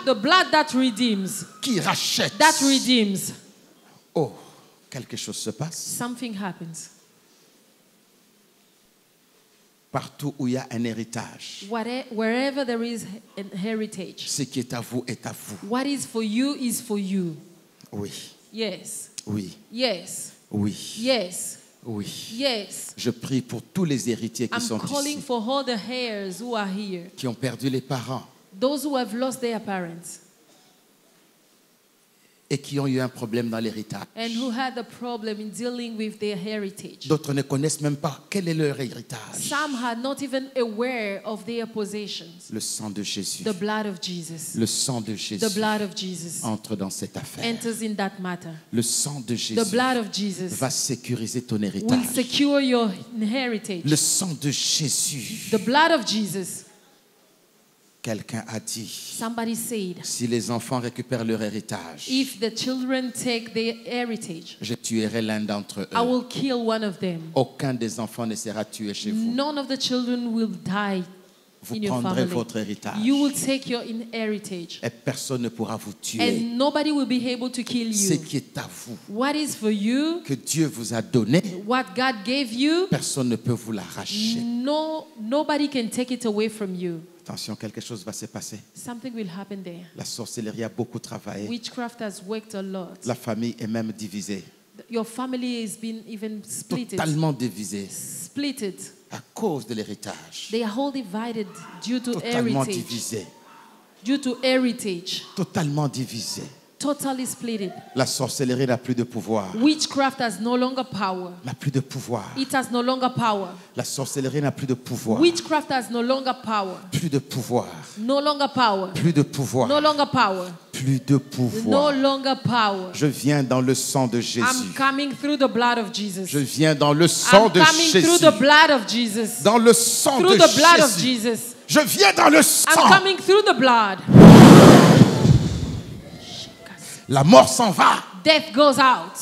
The blood that redeems. Qui rachète. That redeems. Oh, quelque chose se passe. Something happens. Partout où il y a un héritage, Wherever there is an heritage, ce qui est à vous est à vous. what is for you is for you. Oui, Yes. oui, Yes. oui, Yes. oui. Yes. Je prie pour tous les héritiers qui I'm sont calling ici, for all the heirs who are here, qui ont perdu les parents those who have lost their parents et qui ont eu un problème dans l'héritage. and who had a problem in dealing with their heritage. D'autres ne connaissent même pas quel est leur héritage. Some are not even aware of their possessions. Le sang de Jésus, The blood of Jesus. le sang de Jésus The blood of Jesus entre dans cette affaire. enters in that matter. Le sang de The Jésus blood of Jesus va sécuriser ton will héritage. secure your heritage. Le sang de Jésus. The blood of Jesus. Quelqu'un a dit, Somebody said, si les enfants récupèrent leur héritage, if the children take their heritage, je tuerai l'un d'entre I eux. will kill one of them. Aucun des enfants ne sera tué chez vous. None of the children will die Vous in your prendrez family. votre héritage. You will take your heritage. Et personne ne pourra vous tuer. And nobody will be able to kill Ce you. qui est à vous, What is for you, que Dieu vous a donné, what God gave you, personne ne peut vous l'arracher. nobody can take it away from you. Attention, quelque chose va se passer. Something will happen there. La sorcellerie a beaucoup travaillé. Witchcraft has worked a lot. La famille est même divisée. Your family has been even splitted. Totalement divisée Splitted. à cause de l'héritage. They are all divided due to Totalement heritage. divisée. Due to heritage. Totalement divisée. totally split it. La sorcellerie n'a plus de pouvoir. Witchcraft has no longer power. N'a plus de pouvoir. It has no longer power. La sorcellerie n'a plus de pouvoir. Witchcraft has no longer power. Plus de pouvoir. No longer power. Plus de pouvoir. No longer power. Plus de No pouvoir. longer power. Je viens dans le sang de Jésus. I'm coming through the blood of Jesus. Je viens dans le sang I'm de coming Jésus. through the blood of Jesus. Dans le sang Through de the blood of Jésus. Jesus. Je viens dans le sang. I'm coming through the blood. La mort s'en va. Death goes out.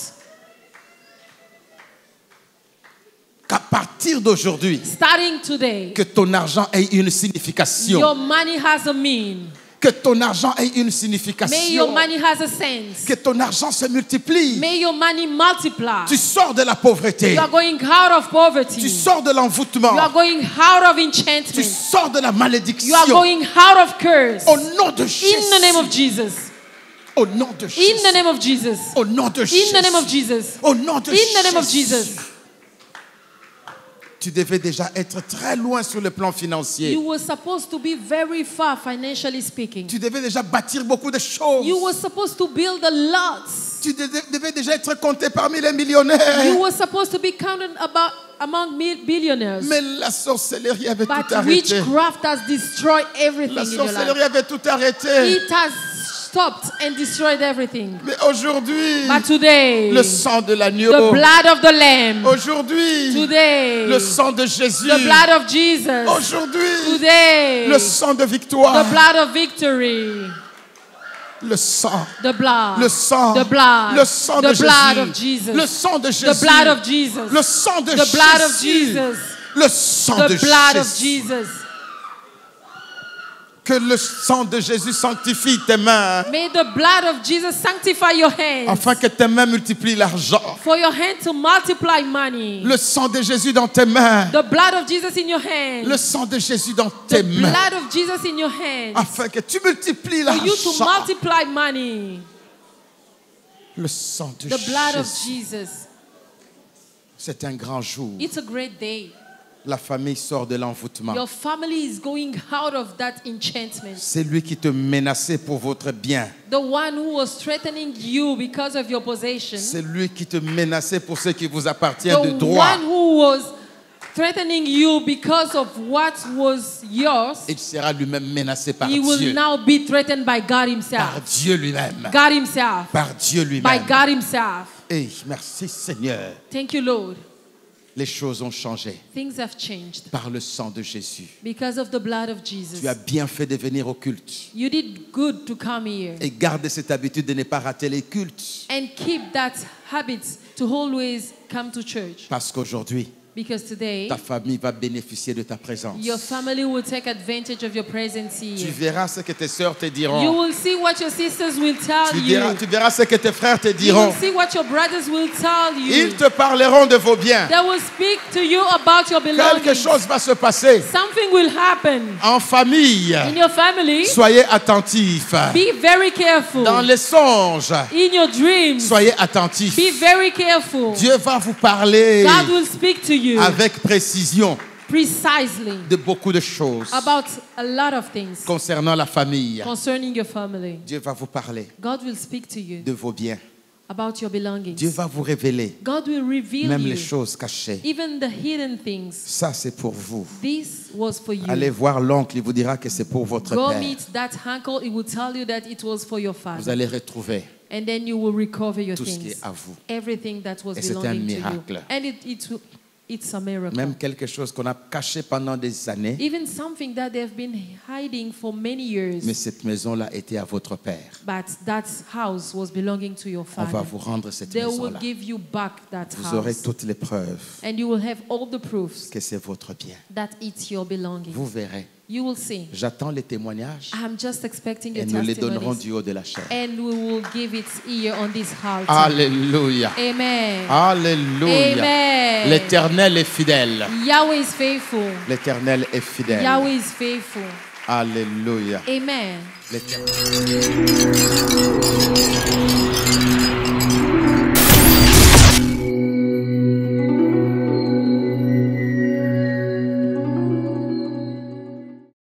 Qu'à partir d'aujourd'hui, Starting today, que ton argent ait une signification. your money has a mean. Que ton argent ait une May your signification. money has a sense. Que ton argent se multiplie. May your money multiply. Tu sors de la pauvreté. You are going out of poverty. Tu sors de l'envoûtement. You are going out of Tu enchantment. sors de la malédiction. You are going out of curse. Au nom de Jésus. In the name of Jesus. Au nom de Jésus. In the name of Jesus. Au nom de In Jésus. the name of Jesus. Au nom de In the name of Jésus. Jesus. Tu devais déjà être très loin sur le plan financier. You were supposed to be very far financially speaking. Tu devais déjà bâtir beaucoup de choses. You were supposed to build a lot. Tu devais déjà être compté parmi les millionnaires. You were supposed to be counted among billionaires. Mais la sorcellerie avait But tout arrêté. witchcraft has destroyed everything La in your sorcellerie life. avait tout arrêté. It has stopped and destroyed everything. Mais aujourd'hui, But today, le sang de l'agneau. the blood of the Lamb. Aujourd'hui, Today, le sang de Jésus. the blood of Jesus. Aujourd'hui, Today, le sang de victoire. the blood of victory. Le sang. The blood. Le sang. The blood. Le sang The de blood of Jésus. Jesus. Le sang de The Jésus. blood of Jesus. Le sang de The blood of Jésus. Jesus. Le sang de The blood of Jésus. Jesus. Que le sang de Jésus sanctifie tes mains. May the blood of Jesus sanctify your hands. Afin que tes mains multiplient l'argent. For your hand to multiply money. Le sang de Jésus dans tes mains. The blood of Jesus in your hands. Le sang de Jésus dans tes The mains. blood of Jesus in your hands. Afin que tu multiplies For you to l'argent. multiply money. Le sang de The blood of Jésus. Jesus. C'est un grand jour. It's a great day. La famille sort de l'envoûtement. Your family is going out of that enchantment. C'est lui qui te menaçait pour votre bien. The one who was threatening you because of your possession. C'est lui qui te menaçait pour ce qui vous appartient de The droit. one who was threatening you because of what was yours. Il sera lui-même menacé par He will Dieu. now be threatened by God Par himself. Dieu lui-même. God himself. Par Dieu By lui-même. God himself. Et merci Seigneur. Thank you, Lord. Les choses ont changé Things have changed par le sang de Jésus. because of the blood of Jesus. Tu as bien fait de venir au culte. You did good to come here Et garde cette habitude de ne pas rater les cultes. and keep that habit to always come to church. Parce qu'aujourd'hui, Because today, ta famille va bénéficier de ta présence. your family will take advantage of your presence Tu here. verras ce que tes sœurs te You diront. will see what your sisters will tell Tu you. verras ce que tes frères te You diront. will see what your brothers will tell you. Ils te parleront de vos biens. They will speak to you about your Quelque belongings. chose va se passer. Something will happen En famille, in your family. soyez attentifs. Be very careful. Dans les songes, In your dreams, soyez attentifs. be very careful. Dieu va vous parler God will speak to you avec précision precisely de beaucoup de choses about a lot of things concernant la famille. concerning your family. Dieu va vous parler God will speak to you de vos biens. about your belongings. Dieu va vous révéler God will reveal même you les choses cachées. even the hidden things. Ça, c'est pour vous. This was for you. Allez voir l'oncle, il vous dira que c'est pour votre Go père. meet that uncle. It will tell you that it was for your Vous father. allez retrouver And then you will recover your tout ce qui things. est à vous. Everything that was Et c'est un belonging to you. miracle. And it's a miracle. Même quelque chose qu'on a caché pendant des années. Even something that they've been hiding for many years. Mais cette maison-là était à votre père. But that house was belonging to your On va father. vous rendre cette They will maison-là. give you back that Vous aurez house. toutes les preuves And you will have all the proofs que c'est votre bien. that it's your belonging. Vous verrez. You will see. J'attends les témoignages I'm just expecting et your nous les donnerons testimonies. du haut de la chair. And we will give it here on this altar. Alléluia. Amen. Alléluia. Amen. L'Éternel est fidèle. Yahweh is faithful. L'Éternel est fidèle. Yahweh is faithful. Alléluia. Amen. L'Éternel.